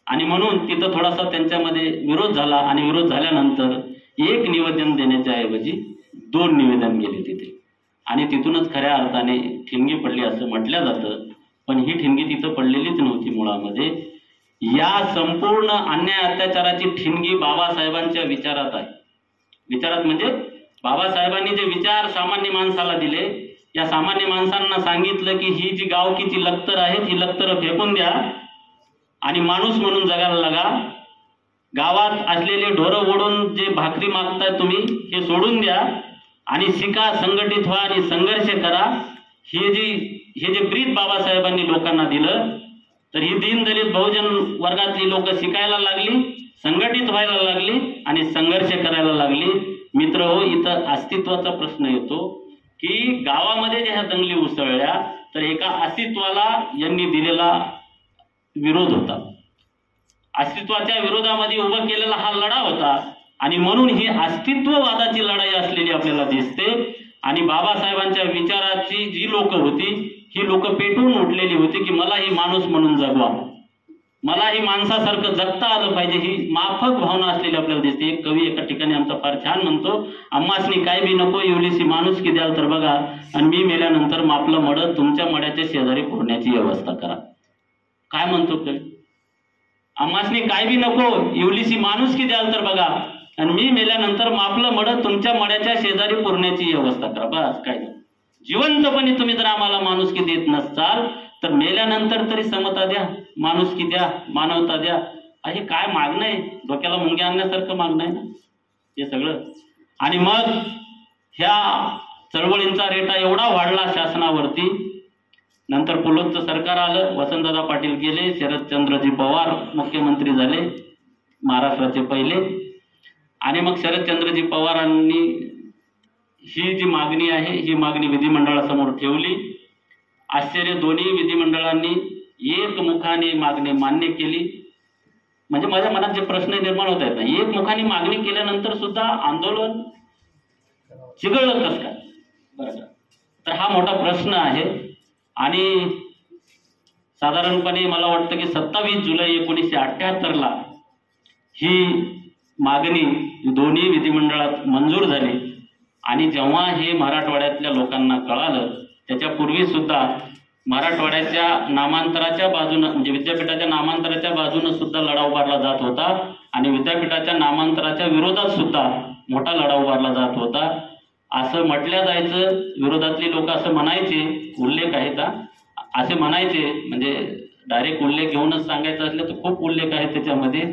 आणि म्हणून तिथं थोडासा त्यांच्यामध्ये विरोध झाला आणि विरोध झाल्यानंतर एक निवेदन देण्याच्या ऐवजी 2 निवेदन गेले तिथे. आणि तिथूनच खऱ्या अर्थाने ठिणगी पडली असं म्हटलं जातं. पण ही ठिणगी तिथं पडलेलीच नव्हती. मुळामध्ये या संपूर्ण अन्याय अत्याचाराची ठिणगी बाबासाहेबांच्या विचारात आहे. विचारात म्हणजे बाबासाहेबांनी जे विचार सामान्य माणसाला दिले, या सामान्य माणसांना सांगितलं की ही जी गावकीची लक्तर आहेत ही लक्तर फेकून द्या आणि माणूस म्हणून जगायला लागा. गावात असलेले ढोरं ओढून जे भाकरी मागताय तुम्ही हे सोडून द्या आणि शिका, संघटित व्हा आणि संघर्ष करा. हे जे ब्रीद बाबासाहेबांनी लोकांना दिलं, तर ही दीनदलित बहुजन वर्गातली लोक शिकायला लागली, संघटित व्हायला लागली आणि संघर्ष करायला लागली. मित्र हो, इथं अस्तित्वाचा प्रश्न येतो की गावामध्ये ज्या दंगली उसळल्या तर एका अस्तित्वाला यांनी दिलेला विरोध होता. अस्तित्वाच्या विरोधामध्ये उभा केलेला हा लढा होता आणि म्हणून ही अस्तित्ववादाची लढाई असलेली आपल्याला दिसते. आणि बाबासाहेबांच्या विचाराची जी लोक होती ही लोक पेटून उठलेली होती की मला ही माणूस म्हणून जगवा, मला ही माणसासारखं जगता आलं पाहिजे, ही माफक भावना असलेली आपल्याला दिसते. एक कवी एका ठिकाणी आमचा फार छान म्हणतो, आम्हासनी काय बी नको एवढीशी माणूस की द्याल तर बघा, आणि मी मेल्यानंतर मापलं मडं तुमच्या मड्याच्या शेजारी फोडण्याची व्यवस्था करा. काय म्हणतो कवी? आम्हासनी काय बी नको एवढीशी माणूस की द्याल तर बघा, आणि मी मेल्यानंतर मापलं मडं तुमच्या मड्याच्या शेजारी पुरण्याची व्यवस्था करा. बस काय नाही. जिवंतपणे तुम्ही जर आम्हाला माणुसकी देत नसताल तर मेल्यानंतर तरी समता द्या, माणुसकी द्या, मानवता द्या. हे काय मागणं आहे? डोक्याला मुंग्या आणण्यासारखं मागणं आहे ना हे सगळं. आणि मग ह्या चळवळींचा रेटा एवढा वाढला शासनावरती. नंतर पुलोतचं सरकार आलं, वसंतदादा पाटील गेले, शरदचंद्रजी पवार मुख्यमंत्री झाले महाराष्ट्राचे पहिले. आणि मग शरदचंद्रजी पवारांनी ही जी मागणी आहे ही मागणी विधिमंडळासमोर ठेवली. आश्चर्य, दोन्ही विधिमंडळांनी एकमुखाने मागणी मान्य केली. म्हणजे माझ्या मनात जे प्रश्न निर्माण होत आहेत ना, एकमुखाने मागणी केल्यानंतर सुद्धा आंदोलन चिघळलं कसं काय? बरं का, तर हा मोठा प्रश्न आहे. आणि साधारणपणे मला वाटतं की 27 जुलै 1978ला ही मागणी दोन्ही विधिमंडळात मंजूर झाली. आणि जेव्हा हे मराठवाड्यातल्या लोकांना कळालं, त्याच्यापूर्वी सुद्धा मराठवाड्याच्या नामांतराच्या बाजूनं म्हणजे विद्यापीठाच्या नामांतराच्या बाजूनं सुद्धा लढा उभारला जात होता आणि विद्यापीठाच्या नामांतराच्या विरोधात सुद्धा मोठा लढा उभारला जात होता. असं म्हटलं जायचं, विरोधातली लोक असं म्हणायचे, उल्लेख आहेत असे म्हणायचे, म्हणजे डायरेक्ट उल्लेख घेऊनच सांगायचं असलं तर खूप उल्लेख आहेत त्याच्यामध्ये,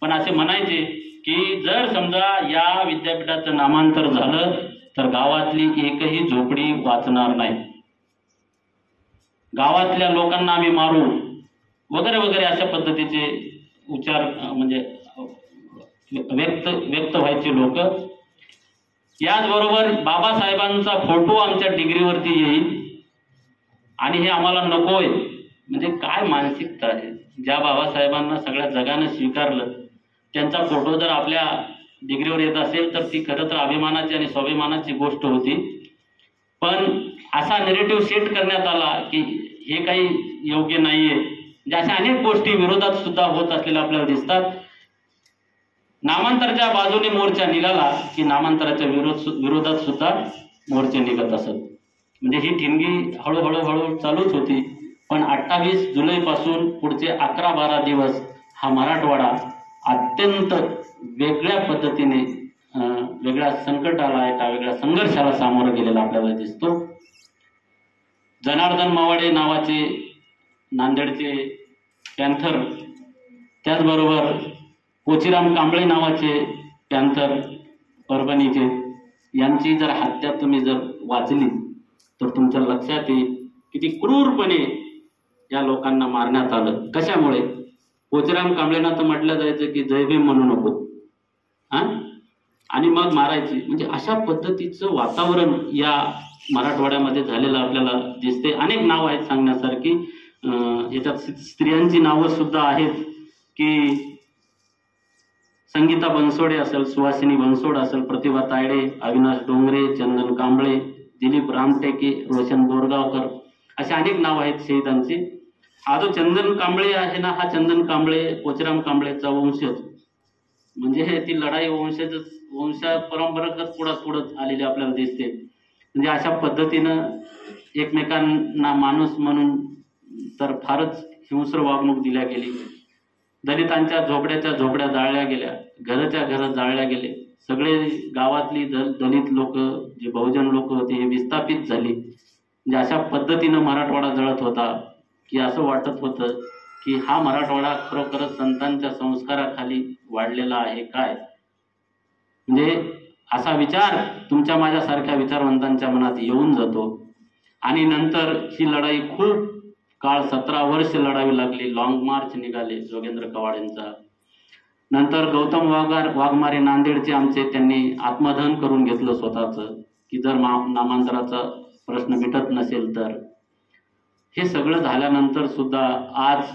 पण असे म्हणायचे की जर समजा या विद्यापीठाचं नामांतर झालं तर गावातली एकही झोपडी वाचणार नाही, गावातल्या लोकांना आम्ही मारू वगैरे वगैरे अशा पद्धतीचे उच्चार म्हणजे व्यक्त व्हायचे लोक. याचबरोबर बाबासाहेबांचा फोटो आमच्या डिग्रीवरती येईल आणि हे आम्हाला नकोय. म्हणजे काय मानसिकता आहे? ज्या बाबासाहेबांना सगळ्या जगानं स्वीकारलं त्यांचा फोटो जर आपल्या डिग्रीवर येत असेल तर ती खरं तर अभिमानाची आणि स्वाभिमानाची गोष्ट होती. पण असा नेरेटिव्ह सेट करण्यात आला की हे काही योग्य नाहीये. म्हणजे अशा अनेक गोष्टी विरोधात सुद्धा होत असलेल्या आपल्याला दिसतात. नामांतराच्या बाजूने मोर्चा निघाला की नामांतराच्या विरोधात सुद्धा मोर्चे निघत असत. म्हणजे ही ठिणगी हळूहळू चालूच होती. पण 28 जुलैपासून पुढचे 11-12 दिवस हा मराठवाडा अत्यंत वेगळ्या पद्धतीने वेगळ्या संकटाला एका वेगळ्या संघर्षाला सामोरं गेलेला आपल्याला दिसतो. जनार्दन मावाडे नावाचे नांदेडचे पॅन्थर, त्याचबरोबर कोचीराम कांबळे नावाचे पॅन्थर परभणीचे, यांची जर हत्या तुम्ही जर वाचली तर तुमच्या लक्षात येईल किती क्रूरपणे या लोकांना मारण्यात आलं. कशामुळे? कोचीराम कांबळेंना तर म्हटलं जायचं की जय भीम म्हणू नको आणि मग मारायची. म्हणजे अशा पद्धतीचं वातावरण या मराठवाड्यामध्ये झालेलं आपल्याला दिसते. अनेक नावं आहेत सांगण्यासारखी. याच्यात स्त्रियांची नावं सुद्धा आहेत की संगीता बनसोडे असेल, सुहासिनी बनसोड असेल, प्रतिभा तायडे, अविनाश डोंगरे, चंदन कांबळे, दिलीप रामटेके, रोशन बोरगावकर, असे अनेक नाव आहेत शहीदांची. हा जो चंदन कांबळे आहे ना, हा चंदन कांबळे कोचीराम कांबळेचा वंशज, म्हणजे हे ती लढाई वंशा परंपरागत पुढत आलेली आपल्याला दिसते. म्हणजे अशा पद्धतीनं एकमेकांना माणूस म्हणून तर फारच हिंस्र वागणूक दिल्या गेली. दलितांच्या झोपड्याच्या झोपड्या जाळल्या गेल्या, घराच्या घर जाळल्या गेले. सगळे गावातली दलित लोक, जे बहुजन लोक होते, हे विस्थापित झाली. म्हणजे अशा पद्धतीनं मराठवाडा जळत होता की असं वाटत होतं की हा मराठवाडा खरोखरच संतांच्या संस्काराखाली वाढलेला आहे काय. म्हणजे असा विचार तुमच्या माझ्यासारख्या विचारवंतांच्या मनात येऊन जातो आणि नंतर ही लढाई खूप काळ 17 वर्ष लढावी लागली. लॉंग मार्च निघाले जोगेंद्र कवाड यांचा. नंतर गौतम वाघमारे नांदेडचे आमचे, त्यांनी आत्मदहन करून घेतलं स्वतःचं की जर नामांतराचा प्रश्न मिटत नसेल तर. हे सगळं झाल्यानंतर सुद्धा आज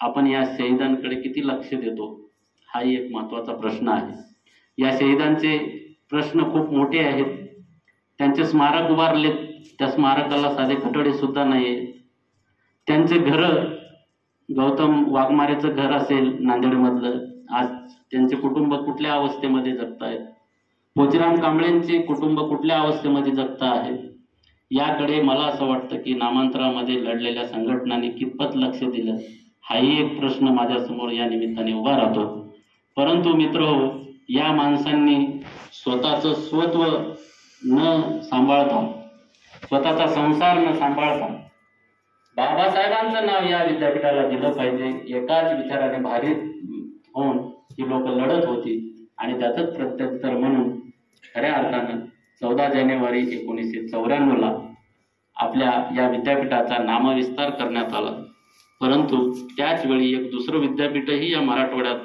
आपण या शहीदांकडे किती लक्ष देतो हाही एक महत्त्वाचा प्रश्न आहे. या शहीदांचे प्रश्न खूप मोठे आहेत. त्यांचे स्मारक उभारलेत, त्या स्मारकाला साधे कठडे सुद्धा नाही. त्यांचे घरं, गौतम वाघमारेचं घर असेल नांदेडमधलं, आज त्यांचे कुटुंब कुठल्या अवस्थेमध्ये जगतायत, पोचीराम कांबळेंचे कुटुंब कुठल्या अवस्थेमध्ये जगता आहेत, याकडे मला असं वाटतं की नामांतरामध्ये लढलेल्या संघटनांनी कितपत लक्ष दिलं हाही एक प्रश्न माझ्यासमोर या निमित्ताने उभा राहतो. परंतु मित्रहो, या माणसांनी स्वतःचं स्वत्व न सांभाळता, स्वतःचा संसार न सांभाळता बाबासाहेबांचं नाव या विद्यापीठाला दिलं पाहिजे एकाच विचाराने भारित होऊन ही लोक लढत होती आणि त्याचंच प्रत्युत्तर म्हणून खऱ्या अर्थानं 14 जानेवारी 1994 आपल्या या विद्यापीठाचा नामविस्तार करण्यात आला. परंतु त्याच वेळी एक दुसरं विद्यापीठही या मराठवाड्यात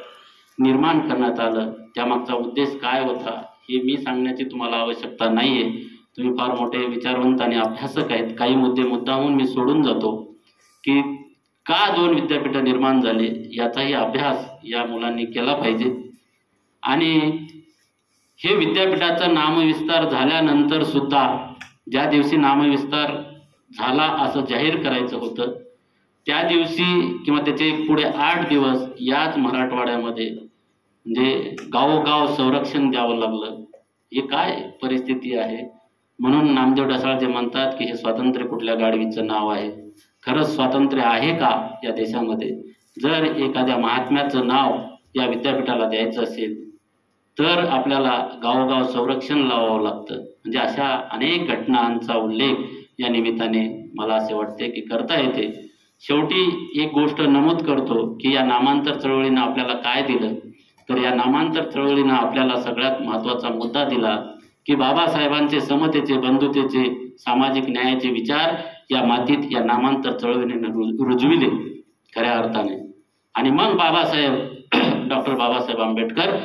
निर्माण करण्यात आलं. त्यामागचा उद्देश काय होता हे मी सांगण्याची तुम्हाला आवश्यकता नाहीये. तुम्ही फार मोठे विचारवंत आणि अभ्यासक आहेत. काही मुद्दे मुद्दाहून मी सोडून जातो की का 2 विद्यापीठं निर्माण झाले याचाही अभ्यास या मुलांनी केला पाहिजे. आणि हे विद्यापीठाचा नामविस्तार झाल्यानंतर सुद्धा ज्या दिवशी नामविस्तार झाला असं जाहीर करायचं होतं त्या दिवशी किंवा त्याचे पुढे 8 दिवस याच मराठवाड्यामध्ये म्हणजे गावोगाव संरक्षण द्यावं लागलं. हे काय परिस्थिती आहे. म्हणून नामदेव ढसाळ जे म्हणतात की हे स्वातंत्र्य कुठल्या गाडवीचं नाव आहे. खरंच स्वातंत्र्य आहे का या देशामध्ये? जर एखाद्या महात्म्याचं नाव या विद्यापीठाला द्यायचं असेल तर आपल्याला गावोगाव संरक्षण लावावं लागतं. म्हणजे अशा अनेक घटनांचा उल्लेख या निमित्ताने मला असे वाटते की करता येते. शेवटी एक गोष्ट नमूद करतो की या नामांतर चळवळीनं आपल्याला काय दिलं, तर या नामांतर चळवळीनं आपल्याला सगळ्यात महत्त्वाचा मुद्दा दिला की बाबासाहेबांचे समतेचे, बंधुतेचे, सामाजिक न्यायाचे विचार या मातीत या नामांतर चळवळीने रुजविले खऱ्या अर्थाने. आणि मग डॉक्टर बाबासाहेब आंबेडकर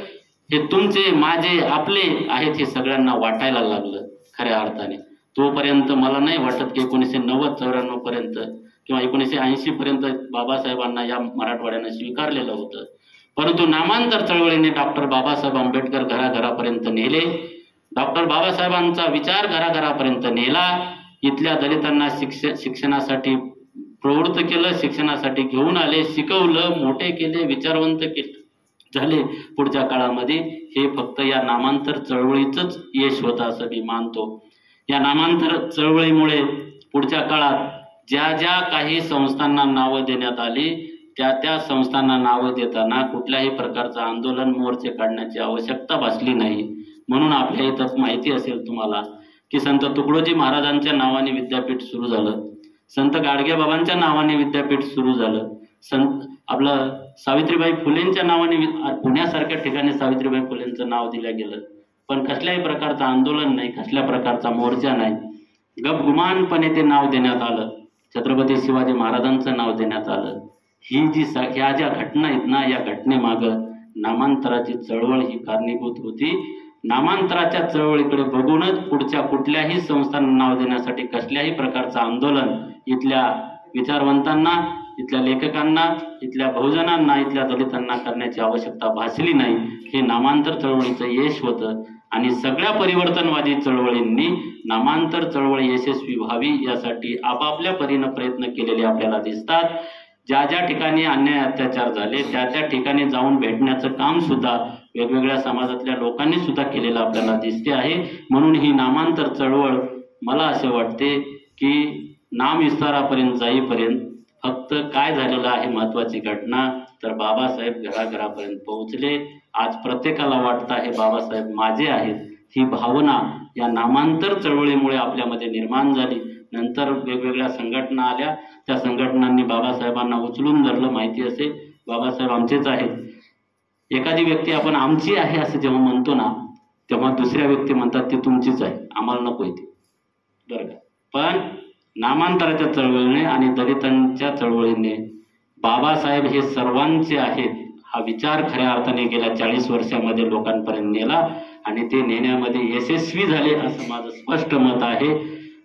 हे तुमचे, माझे, आपले आहेत हे सगळ्यांना वाटायला लागलं खऱ्या अर्थाने. तोपर्यंत मला नाही वाटत की 1990-94 पर्यंत किंवा 1980 पर्यंत बाबासाहेबांना या मराठवाड्यानं स्वीकारलेलं होतं. परंतु नामांतर चळवळीने डॉक्टर बाबासाहेब आंबेडकर घराघरापर्यंत नेले. डॉक्टर बाबासाहेबांचा विचार घराघरापर्यंत नेला. इथल्या दलितांना शिक्षणासाठी प्रवृत्त केलं, शिक्षणासाठी घेऊन आले, शिकवलं, मोठे केले, विचारवंत झाले. पुढच्या काळामध्ये हे फक्त या नामांतर चळवळीचंच यश होतं असं मी मानतो. या नामांतर चळवळीमुळे पुढच्या काळात ज्या ज्या काही संस्थांना नावं देण्यात आली त्या संस्थांना नावं देताना कुठल्याही प्रकारचं आंदोलन, मोर्चे काढण्याची आवश्यकता भासली नाही. म्हणून आपल्या इथं माहिती असेल तुम्हाला की संत तुकडोजी महाराजांच्या नावाने विद्यापीठ सुरू झालं, संत गाडगेबाबांच्या नावाने विद्यापीठ सुरू झालं, आपलं सावित्रीबाई फुलेंच्या नावाने पुण्यासारख्या ठिकाणी सावित्रीबाई फुलेंचं नाव दिलं गेलं. पण कसल्याही प्रकारचं आंदोलन नाही, कसल्या प्रकारचा मोर्चा नाही, गपगुमानपणे ते नाव देण्यात आलं. छत्रपती शिवाजी महाराजांचं नाव देण्यात आलं. ह्या ज्या घटना आहेत ना, या घटनेमागं नामांतराची चळवळ ही कारणीभूत होती. नामांतराच्या चळवळीकडे बघूनच पुढच्या कुठल्याही संस्थांना नाव देण्यासाठी कसल्याही प्रकारचं आंदोलन इथल्या विचारवंतांना, इथल्या लेखकांना, इथल्या बहुजनांना, इथल्या दलितांना करण्याची आवश्यकता भासली नाही. हे नामांतर चळवळीचं यश होतं. आणि सगळ्या परिवर्तनवादी चळवळींनी नामांतर चळवळ यशस्वी व्हावी यासाठी आपापल्या परीनं प्रयत्न केलेले आपल्याला दिसतात. ज्या ज्या ठिकाणी अन्याय अत्याचार झाले त्या ठिकाणी जाऊन भेटण्याचं काम सुद्धा वेगवेगळ्या समाजातल्या लोकांनी सुद्धा केलेलं आपल्याला दिसते आहे. म्हणून ही नामांतर चळवळ मला असे वाटते की नाम विस्तारापर्यंत जाईपर्यंत फक्त काय झालेलं आहे महत्वाची घटना, तर बाबासाहेब घराघरापर्यंत पोहोचले. आज प्रत्येकाला वाटतं आहे बाबासाहेब माझे आहेत. ही भावना या नामांतर चळवळीमुळे आपल्यामध्ये निर्माण झाली. नंतर वेगवेगळ्या संघटना आल्या, त्या संघटनांनी बाबासाहेबांना उचलून धरलं. माहिती असेल बाबासाहेब आमचेच आहेत. एखादी व्यक्ती आपण आमची आहे असं जेव्हा म्हणतो ना, तेव्हा दुसऱ्या व्यक्ती म्हणतात ती तुमचीच आहे, आम्हाला नको ती, बरं का. पण नामांतराच्या चळवळीने आणि दलितांच्या चळवळीने बाबासाहेब हे सर्वांचे आहेत हा विचार खऱ्या अर्थाने गेल्या 40 वर्षामध्ये लोकांपर्यंत नेला आणि ते नेण्यामध्ये यशस्वी झाले असं माझं स्पष्ट मत आहे.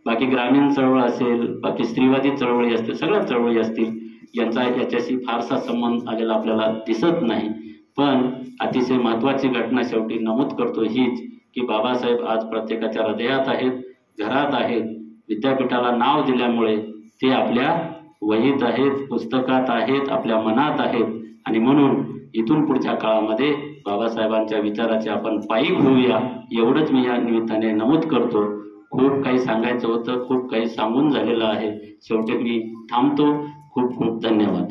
बाकी ग्रामीण चळवळ असेल, बाकी स्त्रीवादी चळवळी असतील, सगळ्या चळवळी असतील, याच्याशी फारसा संबंध आलेला आपल्याला दिसत नाही. पण अतिशय महत्त्वाची घटना शेवटी नमूद करतो हीच की बाबासाहेब आज प्रत्येकाच्या हृदयात आहेत, घरात आहेत. विद्यापीठाला नाव दिल्यामुळे ते आपल्या वहीत आहेत, पुस्तकात आहेत, आपल्या मनात आहेत आणि म्हणून इथून पुढच्या काळामध्ये बाबासाहेबांच्या विचाराचे आपण पायी होऊया एवढंच मी या निमित्ताने नमूद करतो. खूप काही सांगायचं होतं, खूप काही सांगून झालेलं आहे. शेवटी मी थांबतो. खूप खूप धन्यवाद.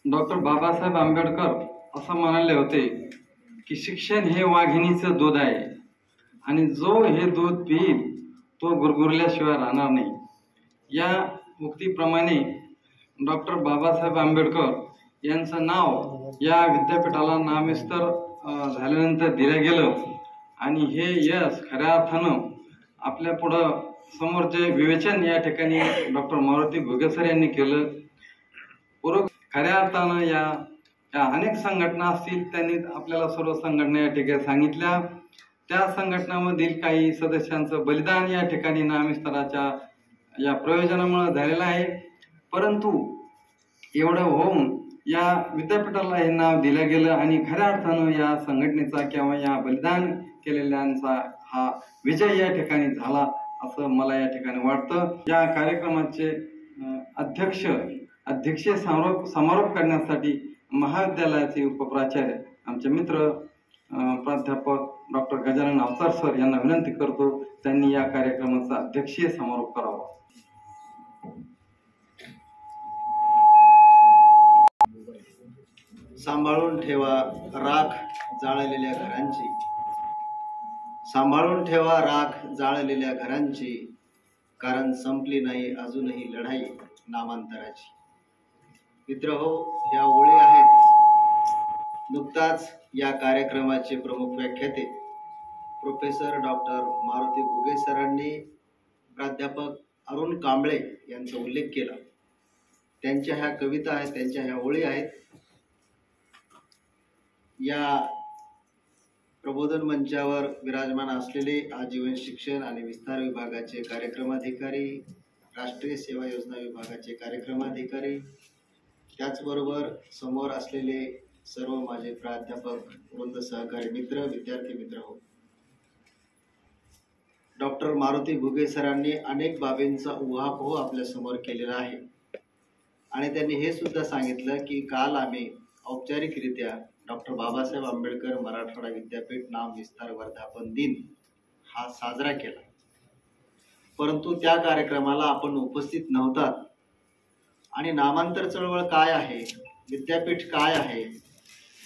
डॉक्टर बाबासाहेब आंबेडकर असं म्हणाले होते की शिक्षण हे वाघिणीचं दूध आहे आणि जो हे दूध पिईल तो गुरगुरल्याशिवाय राहणार नाही. या उक्तीप्रमाणे डॉक्टर बाबासाहेब आंबेडकर यांचं नाव या विद्यापीठाला नामविस्तार झाल्यानंतर दिलं गेलं आणि हे यश खऱ्या अर्थानं आपल्या पुढं समोरचे विवेचन या ठिकाणी डॉक्टर मारुती घुगे सर यांनी केलं. खऱ्या अर्थानं या अनेक संघटना असतील, त्यांनी आपल्याला सर्व संघटना या ठिकाणी सांगितल्या. त्या संघटनामधील काही सदस्यांचं बलिदान या ठिकाणी नामविस्ताराच्या या प्रयोजनामुळे झालेलं आहे. परंतु एवढं होऊन या विद्यापीठाला हे नाव दिलं गेलं आणि खऱ्या अर्थानं या संघटनेचा किंवा या बलिदान केलेल्यांचा हा विजय या ठिकाणी झाला असं मला या ठिकाणी वाटतं. या कार्यक्रमाचे अध्यक्षीय समारोप करण्यासाठी महाविद्यालयाचे उपप्राचार्य आमचे मित्र प्राध्यापक डॉक्टर गजानन अवतार सर यांना विनंती करतो त्यांनी या कार्यक्रमाचा अध्यक्षीय समारोप करावा. सांभाळून ठेवा राख जाळलेल्या घरांची, सांभाळून ठेवा राख जाळलेल्या घरांची, कारण संपली नाही अजूनही लढाई नामांतराची. मित्रहो, या ओळी आहेत नुकताच या कार्यक्रमाचे प्रमुख व्याख्याते प्रोफेसर डॉक्टर मारुती घुगे सरांनी प्राध्यापक अरुण कांबळे यांचा उल्लेख केला. त्यांच्या ह्या कविता आहेत, त्यांच्या ह्या ओळी आहेत. या प्रबोधन मंचावर विराजमान असलेले आजीवन शिक्षण आणि विस्तार विभागाचे कार्यक्रमाधिकारी, राष्ट्रीय सेवा योजना विभागाचे कार्यक्रमाधिकारी, त्याचबरोबर समोर असलेले सर्व माझे प्राध्यापक वृंद, सहकारी मित्र, विद्यार्थी मित्र हो. डॉक्टर मारुती घुगे सरांनी अनेक बाबींचा उहापोह आपल्या समोर केलेला आहे आणि त्यांनी हे सुद्धा सांगितलं की काल आम्ही औपचारिकरित्या डॉक्टर बाबासाहेब आंबेडकर मराठवाडा विद्यापीठ नाम विस्तार वर्धापन दिन हा साजरा केला. परंतु त्या कार्यक्रमाला आपण उपस्थित नव्हतात आणि नामांतर चळवळ काय आहे, विद्यापीठ काय आहे,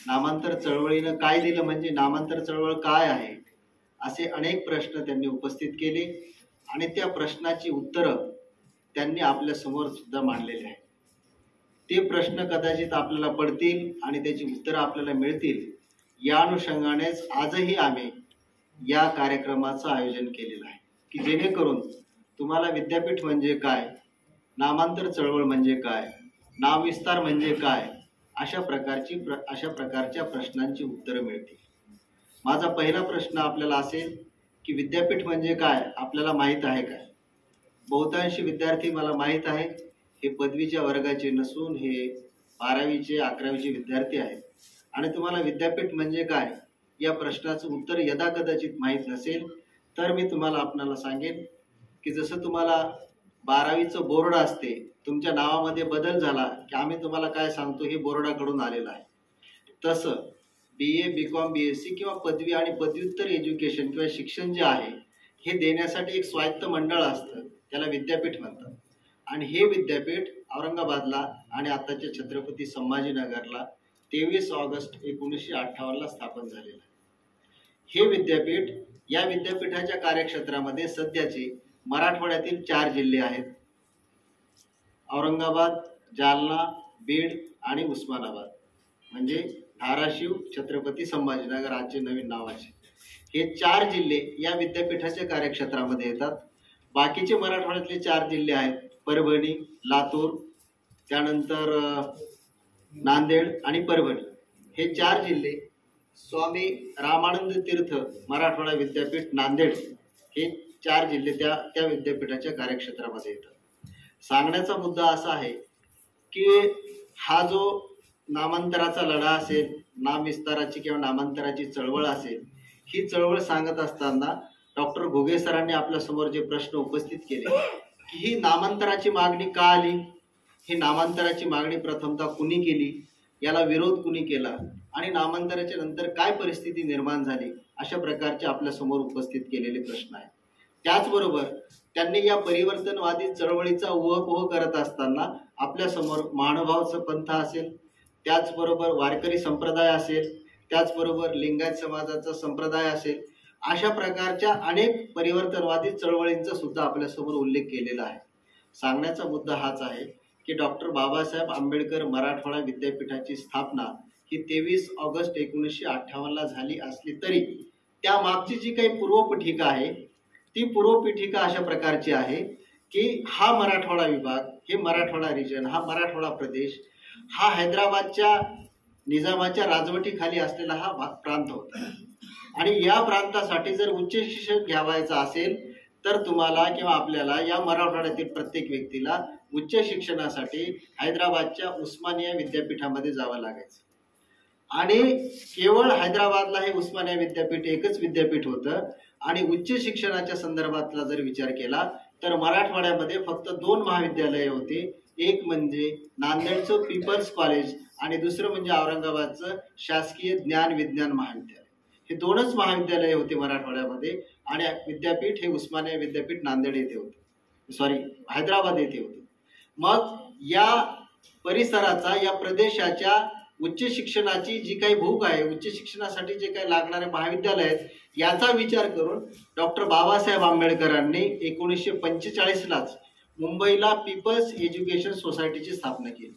नामांतर चळवळीनं काय दिलं म्हणजे नामांतर चळवळ काय आहे, असे अनेक प्रश्न त्यांनी उपस्थित केले आणि त्या प्रश्नाची उत्तरं त्यांनी आपल्या समोर सुद्धा मांडलेली आहे. ते प्रश्न कदाचित आपल्याला पडतील आणि त्याची उत्तरं आपल्याला मिळतील या अनुषंगानेच आजही आम्ही या कार्यक्रमाचं आयोजन केलेलं आहे की जेणेकरून तुम्हाला विद्यापीठ म्हणजे काय, नामांतर चळवळ म्हणजे काय, नामविस्तार म्हणजे काय, अशा प्रकारच्या प्रश्नांची उत्तरं मिळतील. माझा पहिला प्रश्न आपल्याला असेल की विद्यापीठ म्हणजे काय आपल्याला माहीत आहे काय? बहुतांशी विद्यार्थी मला माहीत आहे हे पदवीच्या वर्गाचे नसून हे 12वीचे 11वीचे विद्यार्थी आहेत आणि तुम्हाला विद्यापीठ म्हणजे काय या प्रश्नाचं उत्तर यदाकदाचित माहीत नसेल तर मी तुम्हाला आपणाला सांगेन की जसं तुम्हाला 12वीचं बोर्ड असते, तुमच्या नावामध्ये बदल झाला की आम्ही तुम्हाला काय सांगतो हे बोर्डाकडून आलेलं आहे, तसं BA, BCom, BSc किंवा पदवी आणि पदव्युत्तर एज्युकेशन किंवा शिक्षण जे आहे हे देण्यासाठी एक स्वायत्त मंडळ असतं, त्याला विद्यापीठ म्हणतात. आणि हे विद्यापीठ औरंगाबादला आणि आताच्या छत्रपती संभाजीनगरला 23 ऑगस्ट 1958ला स्थापन झालेलं आहे. हे विद्यापीठ, या विद्यापीठाच्या कार्यक्षेत्रामध्ये सध्याचे मराठवाड्यातील 4 जिल्हे आहेत: औरंगाबाद, जालना, बीड आणि उस्मानाबाद, म्हणजे धाराशिव, छत्रपती संभाजीनगर आजचे नवीन नावाचे, हे 4 जिल्हे या विद्यापीठाच्या कार्यक्षेत्रामध्ये येतात. बाकीचे मराठवाड्यातले 4 जिल्हे आहेत परभणी, लातूर, त्यानंतर नांदेड आणि परभणी. हे 4 जिल्हे स्वामी रामानंद तीर्थ मराठवाडा विद्यापीठ नांदेड हे 4 जिल्हे त्या विद्यापीठाच्या कार्यक्षेत्रामध्ये येतात. सांगण्याचा मुद्दा असा आहे की हा जो नामांतराचा लढा असेल, नामविस्ताराची किंवा नामांतराची चळवळ असेल, ही चळवळ सांगत असताना डॉक्टर घुगे सरांनी आपल्यासमोर जे प्रश्न उपस्थित केले की ही नामांतराची मागणी का आली, ही नामांतराची मागणी प्रथमतः कुणी केली, याला विरोध कुणी केला आणि नामांतराच्या नंतर काय परिस्थिती निर्माण झाली, अशा प्रकारचे आपल्यासमोर उपस्थित केलेले प्रश्न आहेत. त्याचबरोबर त्यांनी या परिवर्तनवादी चळवळीचा उहापोह करत असताना आपल्यासमोर महानुभावचं पंथ असेल, त्याचबरोबर वारकरी संप्रदाय असेल, त्याचबरोबर लिंगायत समाजाचा संप्रदाय असेल, अशा प्रकारच्या अनेक परिवर्तनवादी चळवळींचा सुद्धा आपल्यासमोर उल्लेख केलेला आहे. सांगण्याचा मुद्दा हाच आहे की डॉक्टर बाबासाहेब आंबेडकर मराठवाडा विद्यापीठाची स्थापना ही 23 ऑगस्ट 1958 झाली असली तरी त्या मागची जी काही पूर्वपीठिका आहे ती पूर्वपीठिका अशा प्रकारची आहे की हा मराठवाडा विभाग, हे मराठवाडा रिजन, हा मराठवाडा प्रदेश हा हैदराबादच्या निजामाच्या राजवटीखाली असलेला हा प्रांत होता आणि या प्रांतासाठी जर उच्च शिक्षण घ्यावायचं असेल तर तुम्हाला किंवा आपल्याला या मराठवाड्यातील प्रत्येक व्यक्तीला उच्च शिक्षणासाठी हैदराबादच्या उस्मानिया विद्यापीठामध्ये जावं लागायचं आणि केवळ हैदराबादला हे उस्मानिया विद्यापीठ एकच विद्यापीठ होतं आणि उच्च शिक्षणाच्या संदर्भातला जर विचार केला तर मराठवाड्यामध्ये फक्त 2 महाविद्यालये होती. एक म्हणजे नांदेडचं पीपल्स कॉलेज आणि दुसरं म्हणजे औरंगाबादचं शासकीय ज्ञान विज्ञान महाविद्यालय. हे 2च महाविद्यालये होते मराठवाड्यामध्ये आणि विद्यापीठ हे उस्मानिया विद्यापीठ नांदेड येथे होते, हैदराबाद येथे होते. मग या परिसराचा, या प्रदेशाच्या उच्च शिक्षणाची जी काही भूक आहे, उच्च शिक्षणासाठी जे काही लागणारे महाविद्यालय आहेत, याचा विचार करून डॉक्टर बाबासाहेब आंबेडकरांनी 1945लाच मुंबईला पीपल्स एज्युकेशन सोसायटीची स्थापना केली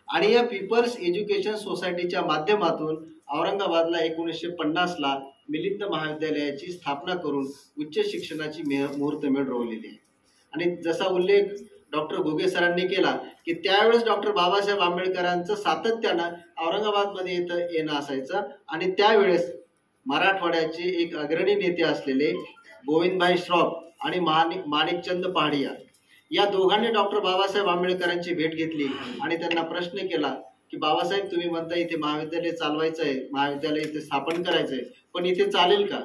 आणि या पीपल्स एज्युकेशन सोसायटीच्या माध्यमातून औरंगाबादला 1950ला मिलिंद महाविद्यालयाची स्थापना करून उच्च शिक्षणाची मुहूर्तमेढ रोवलेली आहे. आणि जसा उल्लेख डॉक्टर घुगे सरांनी केला की त्यावेळेस डॉक्टर बाबासाहेब आंबेडकरांचं सातत्यानं औरंगाबादमध्ये येणं असायचं आणि त्यावेळेस मराठवाड्याचे एक अग्रणी नेते असलेले गोविंदभाई श्रॉफ आणि माणिकचंद पहाडिया या दोघांनी डॉक्टर बाबासाहेब आंबेडकरांची भेट घेतली आणि त्यांना प्रश्न केला की बाबासाहेब, तुम्ही म्हणता इथे महाविद्यालय चालवायचं आहे, महाविद्यालय इथे स्थापन करायचं आहे, पण इथे चालेल का?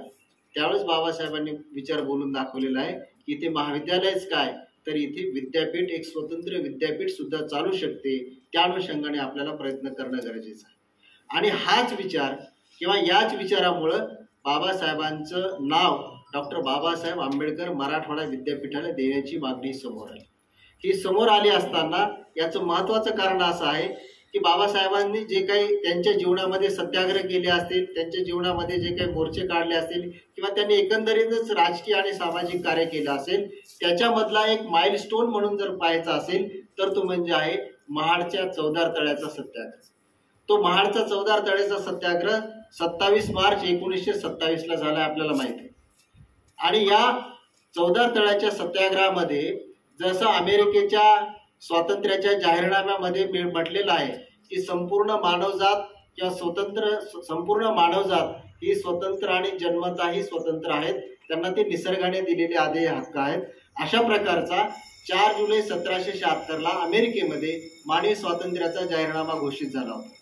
त्यावेळेस बाबासाहेबांनी विचार बोलून दाखवलेला आहे की इथे महाविद्यालयच काय, तर इथे विद्यापीठ, एक स्वतंत्र विद्यापीठ सुद्धा चालू शकते. त्या अनुषंगाने आपल्याला प्रयत्न करणं गरजेचं आहे आणि हाच विचार किंवा याच विचारामुळं बाबासाहेबांचं नाव डॉक्टर बाबासाहेब आंबेडकर मराठवाडा विद्यापीठाला देण्याची मागणी समोर आली. ही समोर आली असताना याचं महत्त्वाचं कारण असं आहे की बाबासाहेबांनी जे काही त्यांच्या जीवनामध्ये सत्याग्रह केले असतील, त्यांच्या जीवनामध्ये जे काही मोर्चे काढले असतील किंवा त्यांनी एकंदरीतच राजकीय आणि सामाजिक कार्य केलं असेल, त्याच्यामधला एक माइलस्टोन म्हणून जर पाहायचा असेल तर तो म्हणजे आहे महाडच्या चौदार तळ्याचा सत्याग्रह. तो महाडचा चौदार तळ्याचा सत्याग्रह 27 मार्च 1927ला झाला आपल्याला माहिती आहे. आणि या चौदार तळ्याच्या सत्याग्रहामध्ये जसं अमेरिकेच्या स्वातंत्र्याच्या जाहीरनाम्यामध्ये म्हटलेलं आहे की संपूर्ण मानवजात किंवा संपूर्ण मानवजात ही स्वतंत्र आणि जन्मताही स्वतंत्र आहेत, त्यांना ते निसर्गाने दिलेले आदेय हक्क आहेत. अशा प्रकारचा 4 जुलै 1776ला अमेरिकेमध्ये मानवी स्वातंत्र्याचा जाहीरनामा घोषित झाला होता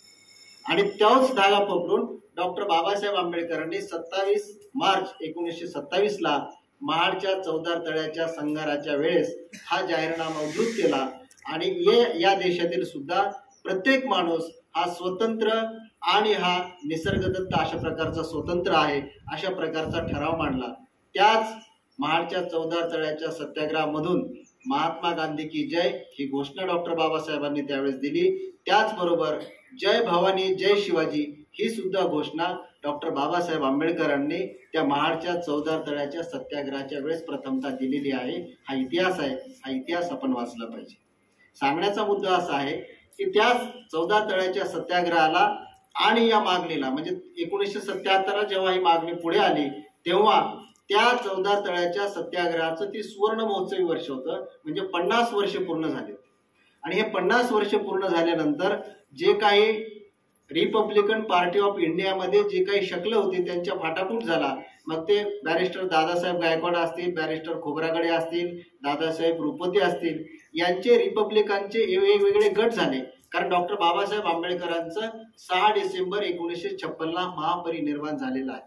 आणि तोच धागा पकडून डॉक्टर बाबासाहेब आंबेडकरांनी 27 मार्च 1927ला महाडच्या चौदार तळ्याच्या संघाराच्या वेळेस हा जाहीरनामा उद्धृत केला आणि या देशातील सुद्धा प्रत्येक माणूस हा स्वतंत्र आणि हा निसर्गदत्त अशा प्रकारचा स्वतंत्र आहे, अशा प्रकारचा ठराव मांडला. त्याच महाडच्या चौदार तळ्याच्या सत्याग्रहामधून महात्मा गांधी की जय ही घोषणा डॉक्टर बाबासाहेबांनी त्यावेळेस दिली. त्याचबरोबर जय भवानी जय शिवाजी ही सुद्धा घोषणा डॉक्टर बाबासाहेब आंबेडकरांनी त्या महाडच्या चौदार तळ्याच्या सत्याग्रहाच्या वेळेस प्रथमतः दिलेली आहे. हा इतिहास आहे, हा इतिहास आपण वाचला पाहिजे. सांगण्याचा मुद्दा असा आहे की त्या 14 तळ्याच्या सत्याग्रहाला आणि या मागणीला म्हणजे 1977 जेव्हा ही मागणी पुढे आली तेव्हा त्या 14 तळ्याच्या सत्याग्रहाचं ती सुवर्ण महोत्सवी वर्ष होतं, म्हणजे 50 वर्ष पूर्ण झाले. आणि हे 50 वर्ष पूर्ण झाल्यानंतर जे काही रिपब्लिकन पार्टी ऑफ इंडियामध्ये जे काही शकलं होती त्यांच्या फाटाफूट झाला. मग ते बॅरिस्टर दादासाहेब गायकवाड असतील, बॅरिस्टर खोब्रागडे असतील, दादासाहेब रुपवते असतील, यांचे रिपब्लिकनचे वेगवेगळे गट झाले. कारण डॉक्टर बाबासाहेब आंबेडकरांचं 6 डिसेंबर 1956 महापरिनिर्वाण झालेलं आहे.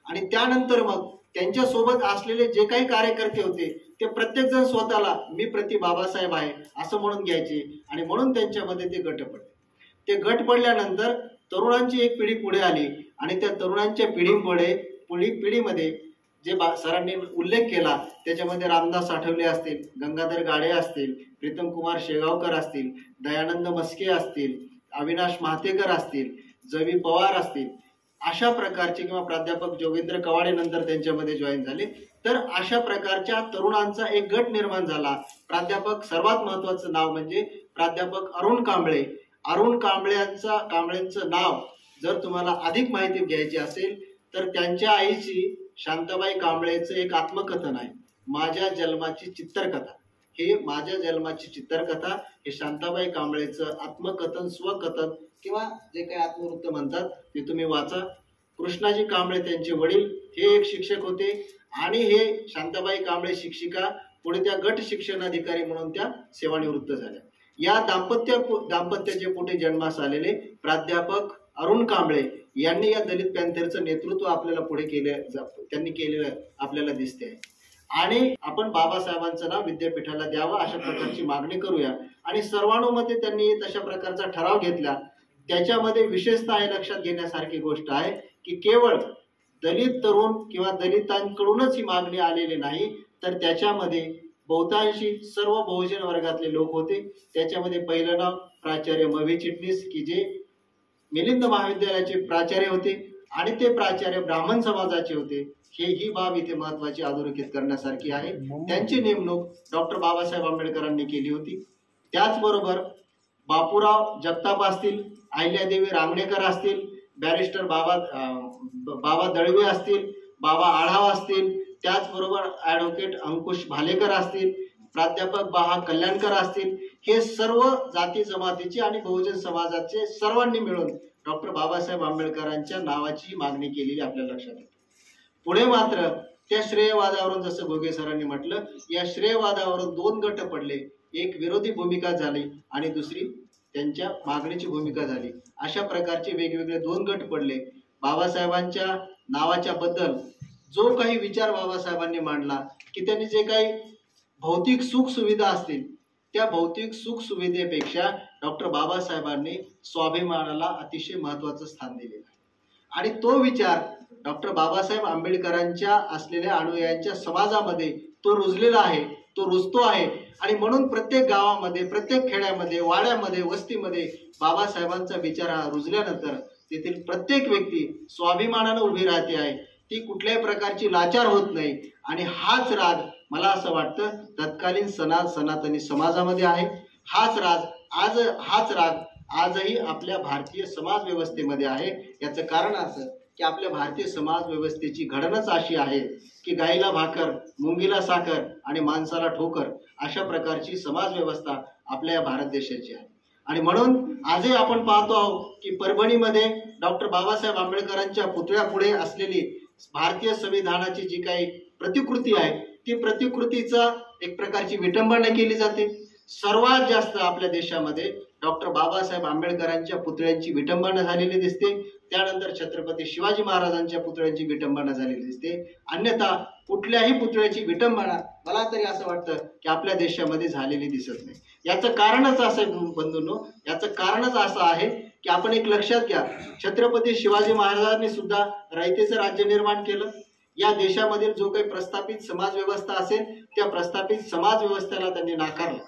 आणि त्यानंतर मग त्यांच्या सोबत असलेले जे काही कार्यकर्ते होते ते प्रत्येक जण स्वतःला मी प्रति बाबासाहेब आहे असं म्हणून घ्यायचे आणि म्हणून त्यांच्यामध्ये ते गट पडले. ते गट पडल्यानंतर तरुणांची एक पिढी पुढे आली आणि त्या तरुणांच्या पिढीमध्ये जे सरांनी उल्लेख केला त्याच्यामध्ये रामदास आठवले असतील, गंगाधर गाडे असतील, प्रीतम कुमार शेगावकर असतील, दयानंद मस्के असतील, अविनाश महातेकर असतील, जवी पवार असतील, अशा प्रकारचे किंवा प्राध्यापक जोगेंद्र कवाडे नंतर त्यांच्यामध्ये जॉईन झाले. तर अशा प्रकारच्या तरुणांचा एक गट निर्माण झाला. प्राध्यापक सर्वात महत्वाचं नाव म्हणजे प्राध्यापक अरुण कांबळे. अरुण कांबळेंचं नाव जर तुम्हाला अधिक माहिती घ्यायची असेल तर त्यांच्या आईची शांताबाई कांबळेचं एक आत्मकथन आहे, माझ्या जन्माची चित्रकथा. हे माझ्या जन्माची चित्रकथा हे शांताबाई कांबळेचं आत्मकथन, स्वकथन किंवा जे काही आत्मवृत्त म्हणतात ते तुम्ही वाचा. कृष्णाजी कांबळे त्यांचे वडील हे एक शिक्षक होते आणि हे शांताबाई कांबळे शिक्षिका पुढे त्या गट शिक्षणाधिकारी म्हणून त्या सेवानिवृत्त झाल्या. या दाम्पत्याचे पोटी जन्मास आलेले प्राध्यापक अरुण कांबळे यांनी या दलित पॅन्थरचं नेतृत्व आपल्याला पुढे त्यांनी केलेलं आपल्याला दिसते. आणि आपण बाबासाहेबांचं नाव विद्यापीठाला द्यावं अशा प्रकारची मागणी करूया. आणि सर्वानुमते त्यांनी तशा प्रकारचा ठराव घेतला. त्याच्यामध्ये विशेषतः हे लक्षात घेण्यासारखी गोष्ट आहे की केवळ दलित तरुण किंवा दलितांकडूनच ही मागणी आलेली नाही, तर त्याच्यामध्ये बहुतांशी सर्व बहुजन वर्गातले लोक होते. त्याच्यामध्ये पहिलं नाव प्राचार्य मवी चिटणीस की जे मिलिंद महाविद्यालयाचे प्राचार्य होते आणि ते प्राचार्य ब्राह्मण समाजाचे होते. ही बाब इथे महत्वाची अधोरेखित करण्यासारखी आहे. त्यांची नेमणूक डॉक्टर बाबासाहेब आंबेडकरांनी केली होती. त्याचबरोबर बापूराव जगताप असतील, अहिल्यादेवी रांगणेकर असतील, बॅरिस्टर बाबा दळवे असतील, बाबा आढाव असतील, त्याचबरोबर ॲडव्होकेट अंकुश भालेकर असतील, प्राध्यापक बाहा कल्याणकर असतील, हे सर्व जाती जमातीचे आणि बहुजन समाजाचे सर्वांनी मिळून डॉक्टर बाबासाहेब आंबेडकरांच्या नावाची मागणी केलेली आपल्याला लक्षात येते. पुढे मात्र त्या श्रेयवादावरून जसं घोगे सरांनी म्हटलं, या श्रेयवादावरून 2 गट पडले. एक विरोधी भूमिका झाली आणि दुसरी त्यांच्या मागणीची भूमिका झाली. अशा प्रकारचे वेगवेगळे 2 गट पडले. बाबासाहेबांच्या नावाच्या बद्दल जो काही विचार बाबासाहेबांनी मांडला की त्यांनी जे काही भौतिक सुख सुविधा असतील त्या भौतिक सुख सुविधेपेक्षा डॉक्टर बाबासाहेबांनी स्वाभिमानाला अतिशय महत्वाचं स्थान दिलेलं आहे. आणि तो विचार डॉक्टर बाबासाहेब आंबेडकरांच्या असलेल्या अनुयायांच्या समाजामध्ये तो रुजलेला आहे, तो रुजतो आहे. आणि म्हणून प्रत्येक गावामध्ये, प्रत्येक खेड्यामध्ये, वाड्यामध्ये, वस्तीमध्ये बाबासाहेबांचा विचार हा रुजल्यानंतर तेथील प्रत्येक व्यक्ती स्वाभिमानानं उभी राहते आहे. ती कुठल्याही प्रकारची लाचार होत नाही. आणि हाच राग मला असं वाटतं तत्कालीन सनातनी समाजामध्ये आहे. हाच राग आजही आपल्या भारतीय समाज व्यवस्थेमध्ये आहे. याचं कारण असं की आपल्या भारतीय समाज व्यवस्थेची घडणच अशी आहे की गाईला भाकर, मुंगीला साखर आणि माणसाला ठोकर अशा प्रकारची समाज व्यवस्था आपल्या या भारत देशाची आहे. आणि म्हणून आजही आपण पाहतो आहोत की परभणीमध्ये डॉक्टर बाबासाहेब आंबेडकरांच्या पुतळ्यापुढे असलेली भारतीय संविधानाची जी काही प्रतिकृती आहे ती प्रतिकृतीचा एक प्रकारची विटंबना केली जाते. सर्वात जास्त आपल्या देशामध्ये डॉक्टर बाबासाहेब आंबेडकरांच्या पुतळ्यांची विटंबना झालेली दिसते. त्यानंतर छत्रपती शिवाजी महाराजांच्या पुतळ्यांची विटंबना झालेली दिसते. अन्यथा कुठल्याही पुतळ्याची विटंबना मला तरी असं वाटतं की आपल्या देशामध्ये झालेली दिसत नाही. याचं कारणच असं आहे बंधूंनो, याचं कारणच असं आहे की आपण एक लक्षात घ्या, छत्रपती शिवाजी महाराजांनी सुद्धा रयतेचं राज्य निर्माण केलं. या देशामधील जो काही प्रस्थापित समाज व्यवस्था असेल त्या प्रस्थापित समाज व्यवस्थेला त्यांनी नाकारलं.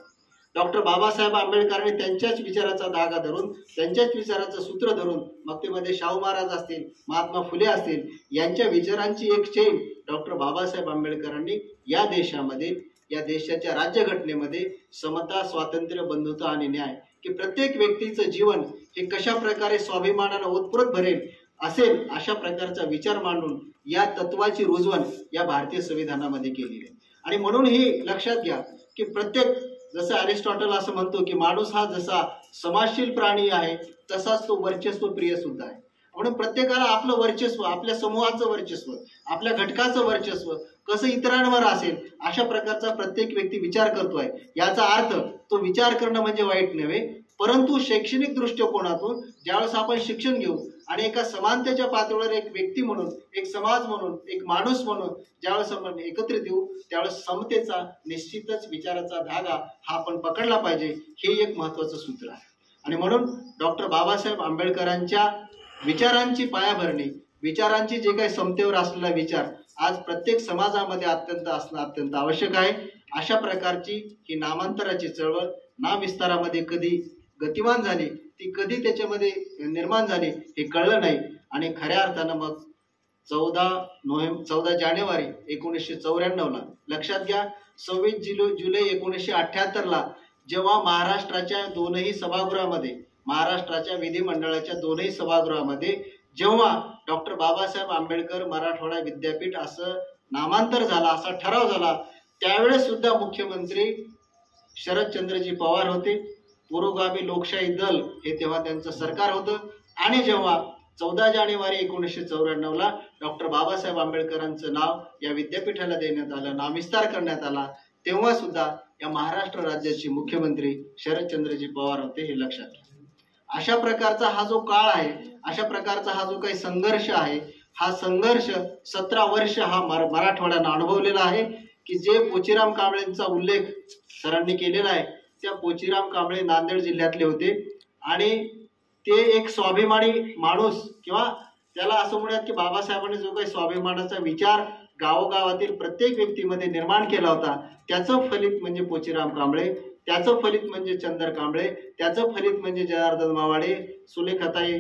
डॉक्टर बाबासाहेब आंबेडकरांनी त्यांच्याच विचाराचा धागा धरून, त्यांच्याच विचाराचं सूत्र धरून, मग ते मध्ये शाहू महाराज असतील, महात्मा फुले असतील, यांच्या विचारांची एक चेन डॉक्टर बाबासाहेब आंबेडकरांनी या देशामध्ये या देशाच्या राज्यघटनेमध्ये समता, स्वातंत्र्य, बंधुता आणि न्याय, की प्रत्येक व्यक्तीचं जीवन हे कशा प्रकारे स्वाभिमानानं ओतप्रोत भरेल असेल अशा प्रकारचा विचार मांडून या तत्वाची रुजवण या भारतीय संविधानामध्ये केलेली आहे. आणि म्हणून हे लक्षात घ्या की प्रत्येक, जसं अरिस्टॉटल असं म्हणतो की माणूस हा जसा समाजशील प्राणी आहे तसाच तो वर्चस्व प्रिय सुद्धा आहे. म्हणून प्रत्येकाला आपलं वर्चस्व, आपल्या समूहाचं वर्चस्व, आपल्या घटकाचं वर्चस्व कसं इतरांवर असेल अशा प्रकारचा प्रत्येक व्यक्ती विचार करतोय. याचा अर्थ तो विचार करणं म्हणजे वाईट नव्हे, परंतु शैक्षणिक दृष्टिकोनातून ज्यावेळेस आपण शिक्षण घेऊ आणि एका समानतेच्या पातळीवर एक व्यक्ती म्हणून, एक समाज म्हणून, एक माणूस म्हणून ज्यावेळेस आपण एकत्रित येऊ त्यावेळेस समतेचा निश्चितच विचाराचा धागा हा आपण पकडला पाहिजे. हे एक महत्त्वाचं सूत्र आहे. आणि म्हणून डॉक्टर बाबासाहेब आंबेडकरांच्या विचारांची पायाभरणी, विचारांची जे काही समतेवर असलेला विचार आज प्रत्येक समाजामध्ये असणं अत्यंत आवश्यक आहे. अशा प्रकारची ही नामांतराची चळवळ ना विस्तारामध्ये कधी गतिमान झाली, ती कधी त्याच्यामध्ये निर्माण झाली हे कळलं नाही. आणि खऱ्या अर्थानं मग 14 जानेवारी 1994 लक्षात घ्या, 26 जुलै 1978 जेव्हा महाराष्ट्राच्या दोनही सभागृहामध्ये, महाराष्ट्राच्या विधिमंडळाच्या दोनही सभागृहामध्ये जेव्हा डॉक्टर बाबासाहेब आंबेडकर मराठवाडा विद्यापीठ असं नामांतर झाला, असा ठराव झाला, त्यावेळेस सुद्धा मुख्यमंत्री शरदचंद्रजी पवार होते. पुरोगामी लोकशाही दल हे तेव्हा त्यांचं सरकार होतं. आणि जेव्हा 14 जानेवारी 1994 डॉक्टर बाबासाहेब आंबेडकरांचं नाव या विद्यापीठाला देण्यात आलं, नामविस्तार करण्यात आला, तेव्हा सुद्धा या महाराष्ट्र राज्याचे मुख्यमंत्री शरदचंद्रजी पवार होते. हे लक्षात घ्या. अशा प्रकारचा हा जो काळ आहे, अशा प्रकारचा हा जो काही संघर्ष आहे, हा संघर्ष 17 वर्ष हा मराठवाड्यानं अनुभवलेला आहे. की जे पोचीराम कांबळेंचा उल्लेख सरांनी केलेला आहे, त्या पोचीराम कांबळे नांदेड जिल्ह्यातले होते आणि ते एक स्वाभिमानी माणूस, किंवा त्याला असं म्हणूयात की बाबासाहेबांनी जो काही स्वाभिमानाचा विचार गावोगावातील प्रत्येक व्यक्तीमध्ये निर्माण केला होता, त्याचं फलित म्हणजे पोचीराम कांबळे, त्याचं फलित म्हणजे चंदर कांबळे, त्याचं फलित म्हणजे जनार्दन मावाडे, सुलेखाताई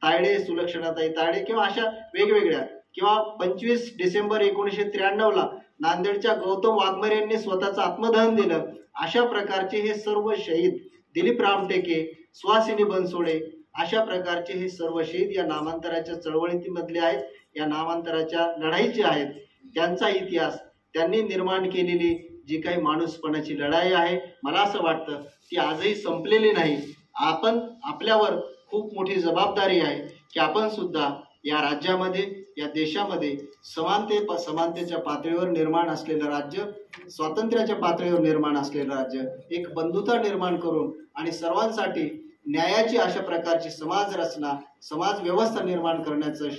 तायडे, सुलक्षणाताई तायडे, किंवा अशा वेगवेगळ्या, किंवा 25 डिसेंबर 1993 नांदेडच्या गौतम वाघमारे यांनी स्वतःचं आत्मदहन दिलं. अशा प्रकारचे हे सर्व शहीद, दिलीप रामटेके, सुहासिनी बनसोडे, अशा प्रकारचे हे सर्व शहीद या नामांतराच्या चळवळीमधले आहेत, या नामांतराच्या लढाईचे आहेत. त्यांचा इतिहास, त्यांनी निर्माण केलेली जी काही माणूसपणाची लढाई आहे, मला असं वाटतं ती आजही संपलेली नाही. आपण, आपल्यावर खूप मोठी जबाबदारी आहे की आपण सुद्धा या राज्यामध्ये, या देशामध्ये समानतेच्या पातळीवर निर्माण असलेलं राज्य, स्वातंत्र्याच्या पातळीवर निर्माण असलेलं राज्य, एक बंधुता निर्माण करून आणि सर्वांसाठी न्यायाची अशा प्रकारची समाज रचना, समाज व्यवस्था निर्माण करण्याचं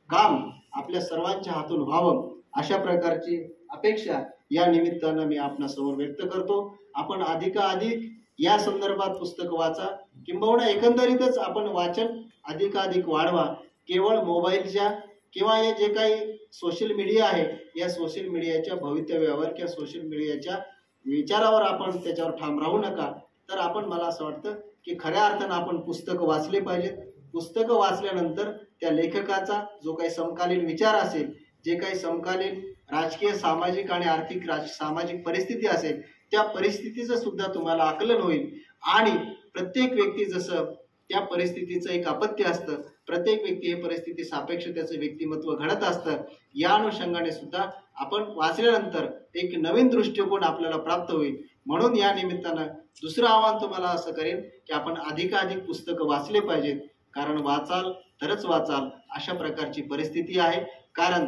काम आपल्या सर्वांच्या हातून व्हावं, अशा प्रकारची अपेक्षा या निमित्तानं मी आपणासमोर व्यक्त करतो. आपण अधिकाधिक या संदर्भात पुस्तकं वाचा, किंबहुना एकंदरीतच आपण वाचन अधिकाधिक वाढवा. केवळ मोबाईलच्या किंवा हे जे काही सोशल मीडिया आहे, या सोशल मीडियाच्या भवितव्यावर किंवा सोशल मीडियाच्या विचारावर आपण त्याच्यावर ठाम राहू नका. तर आपण, मला असं वाटतं की खऱ्या अर्थानं आपण पुस्तकं वाचले पाहिजेत. पुस्तकं वाचल्यानंतर त्या लेखकाचा जो काही समकालीन विचार असेल, जे काही समकालीन राजकीय, सामाजिक आणि आर्थिक सामाजिक परिस्थिती असेल, त्या परिस्थितीचं सुद्धा तुम्हाला आकलन होईल. आणि प्रत्येक व्यक्ती जसं त्या परिस्थितीचं एक अपत्य असतं, प्रत्येक व्यक्ती हे परिस्थिती सापेक्ष त्याचं व्यक्तिमत्व घडत असतं. या अनुषंगाने सुद्धा आपण वाचल्यानंतर एक नवीन दृष्टिकोन आपल्याला प्राप्त होईल. म्हणून या निमित्तानं दुसरं आव्हान तुम्हाला असं करेन की आपण अधिकाधिक पुस्तकं वाचले पाहिजेत. कारण वाचाल तरच वाचाल अशा प्रकारची परिस्थिती आहे. कारण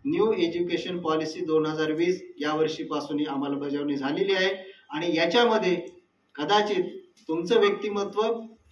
न्यू एज्युकेशन पॉलिसी 2020 या वर्षीपासून ही अंमलबजावणी झालेली आहे आणि याच्यामध्ये कदाचित तुमचं व्यक्तिमत्व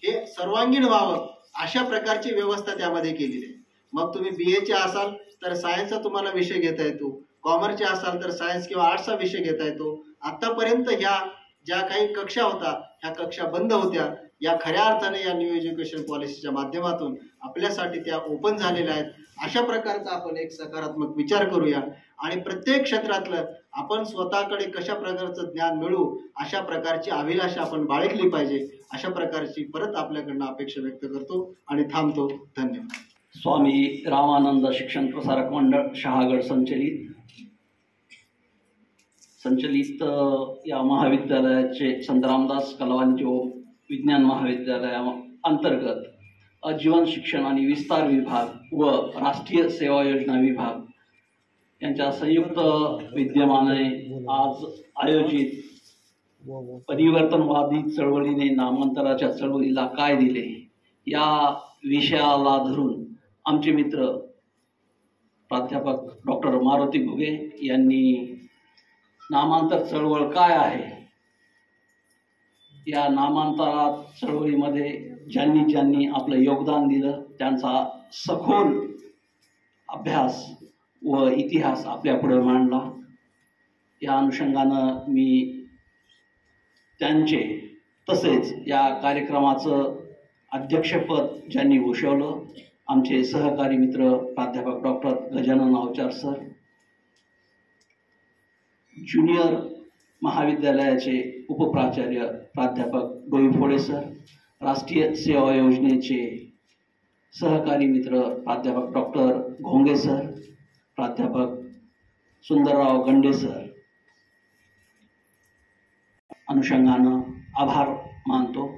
हे सर्वांगीण व्हावं अशा प्रकारची व्यवस्था त्यामध्ये केलेली आहे. मग तुम्ही BA चे असाल तर सायन्सचा तुम्हाला विषय घेता येतो, कॉमर्सचे असाल तर सायन्स किंवा आर्ट्सचा विषय घेता येतो. आतापर्यंत ह्या ज्या काही कक्षा होता, ह्या कक्षा बंद होत्या. या खऱ्या अर्थाने या न्यू एज्युकेशन पॉलिसीच्या माध्यमातून आपल्यासाठी त्या ओपन झालेल्या आहेत. अशा प्रकारचा आपण एक सकारात्मक विचार करूया आणि प्रत्येक क्षेत्रातलं आपण स्वतःकडे कशा प्रकारचं ज्ञान मिळवू अशा प्रकारची अभिलाषा आपण बाळगली पाहिजे. अशा प्रकारची परत आपल्याकडनं अपेक्षा व्यक्त करतो आणि थांबतो. धन्यवाद. स्वामी रामानंद शिक्षण प्रसारक मंडळ शहागड संचलित संचलित या महाविद्यालयाचे संत रामदास कलवांचो विज्ञान महाविद्यालया अंतर्गत जीवन शिक्षण आणि विस्तार विभाग व राष्ट्रीय सेवा योजना विभाग यांच्या संयुक्त विद्यमाने आज आयोजित परिवर्तनवादी चळवळीने नामांतराच्या चळवळीला काय दिले या विषयाला धरून आमचे मित्र प्राध्यापक डॉक्टर मारुती घुगे यांनी नामांतर चळवळ काय आहे, या नामांतरात चळवळीमध्ये ज्यांनी आपलं योगदान दिलं त्यांचा सखोल अभ्यास व इतिहास आपल्यापुढे मांडला. या अनुषंगानं मी त्यांचे तसेच या कार्यक्रमाचं अध्यक्षपद ज्यांनी भूषवलं आमचे सहकारी मित्र प्राध्यापक doctor Gajanan Avchar sir, junior महाविद्यालयाचे उपप्राचार्य प्राध्यापक डोईफोडे सर, राष्ट्रीय सेवा योजनेचे सहकारी मित्र प्राध्यापक डॉक्टर घोंगे सर, प्राध्यापक सुंदरराव गंडे सर अनुषंगानं आभार मानतो.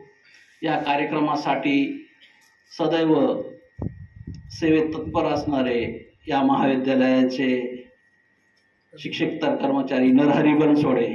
या कार्यक्रमासाठी सदैव सेवेत तत्पर असणारे या महाविद्यालयाचे शिक्षक तर कर्मचारी नरहरी बनसोडे,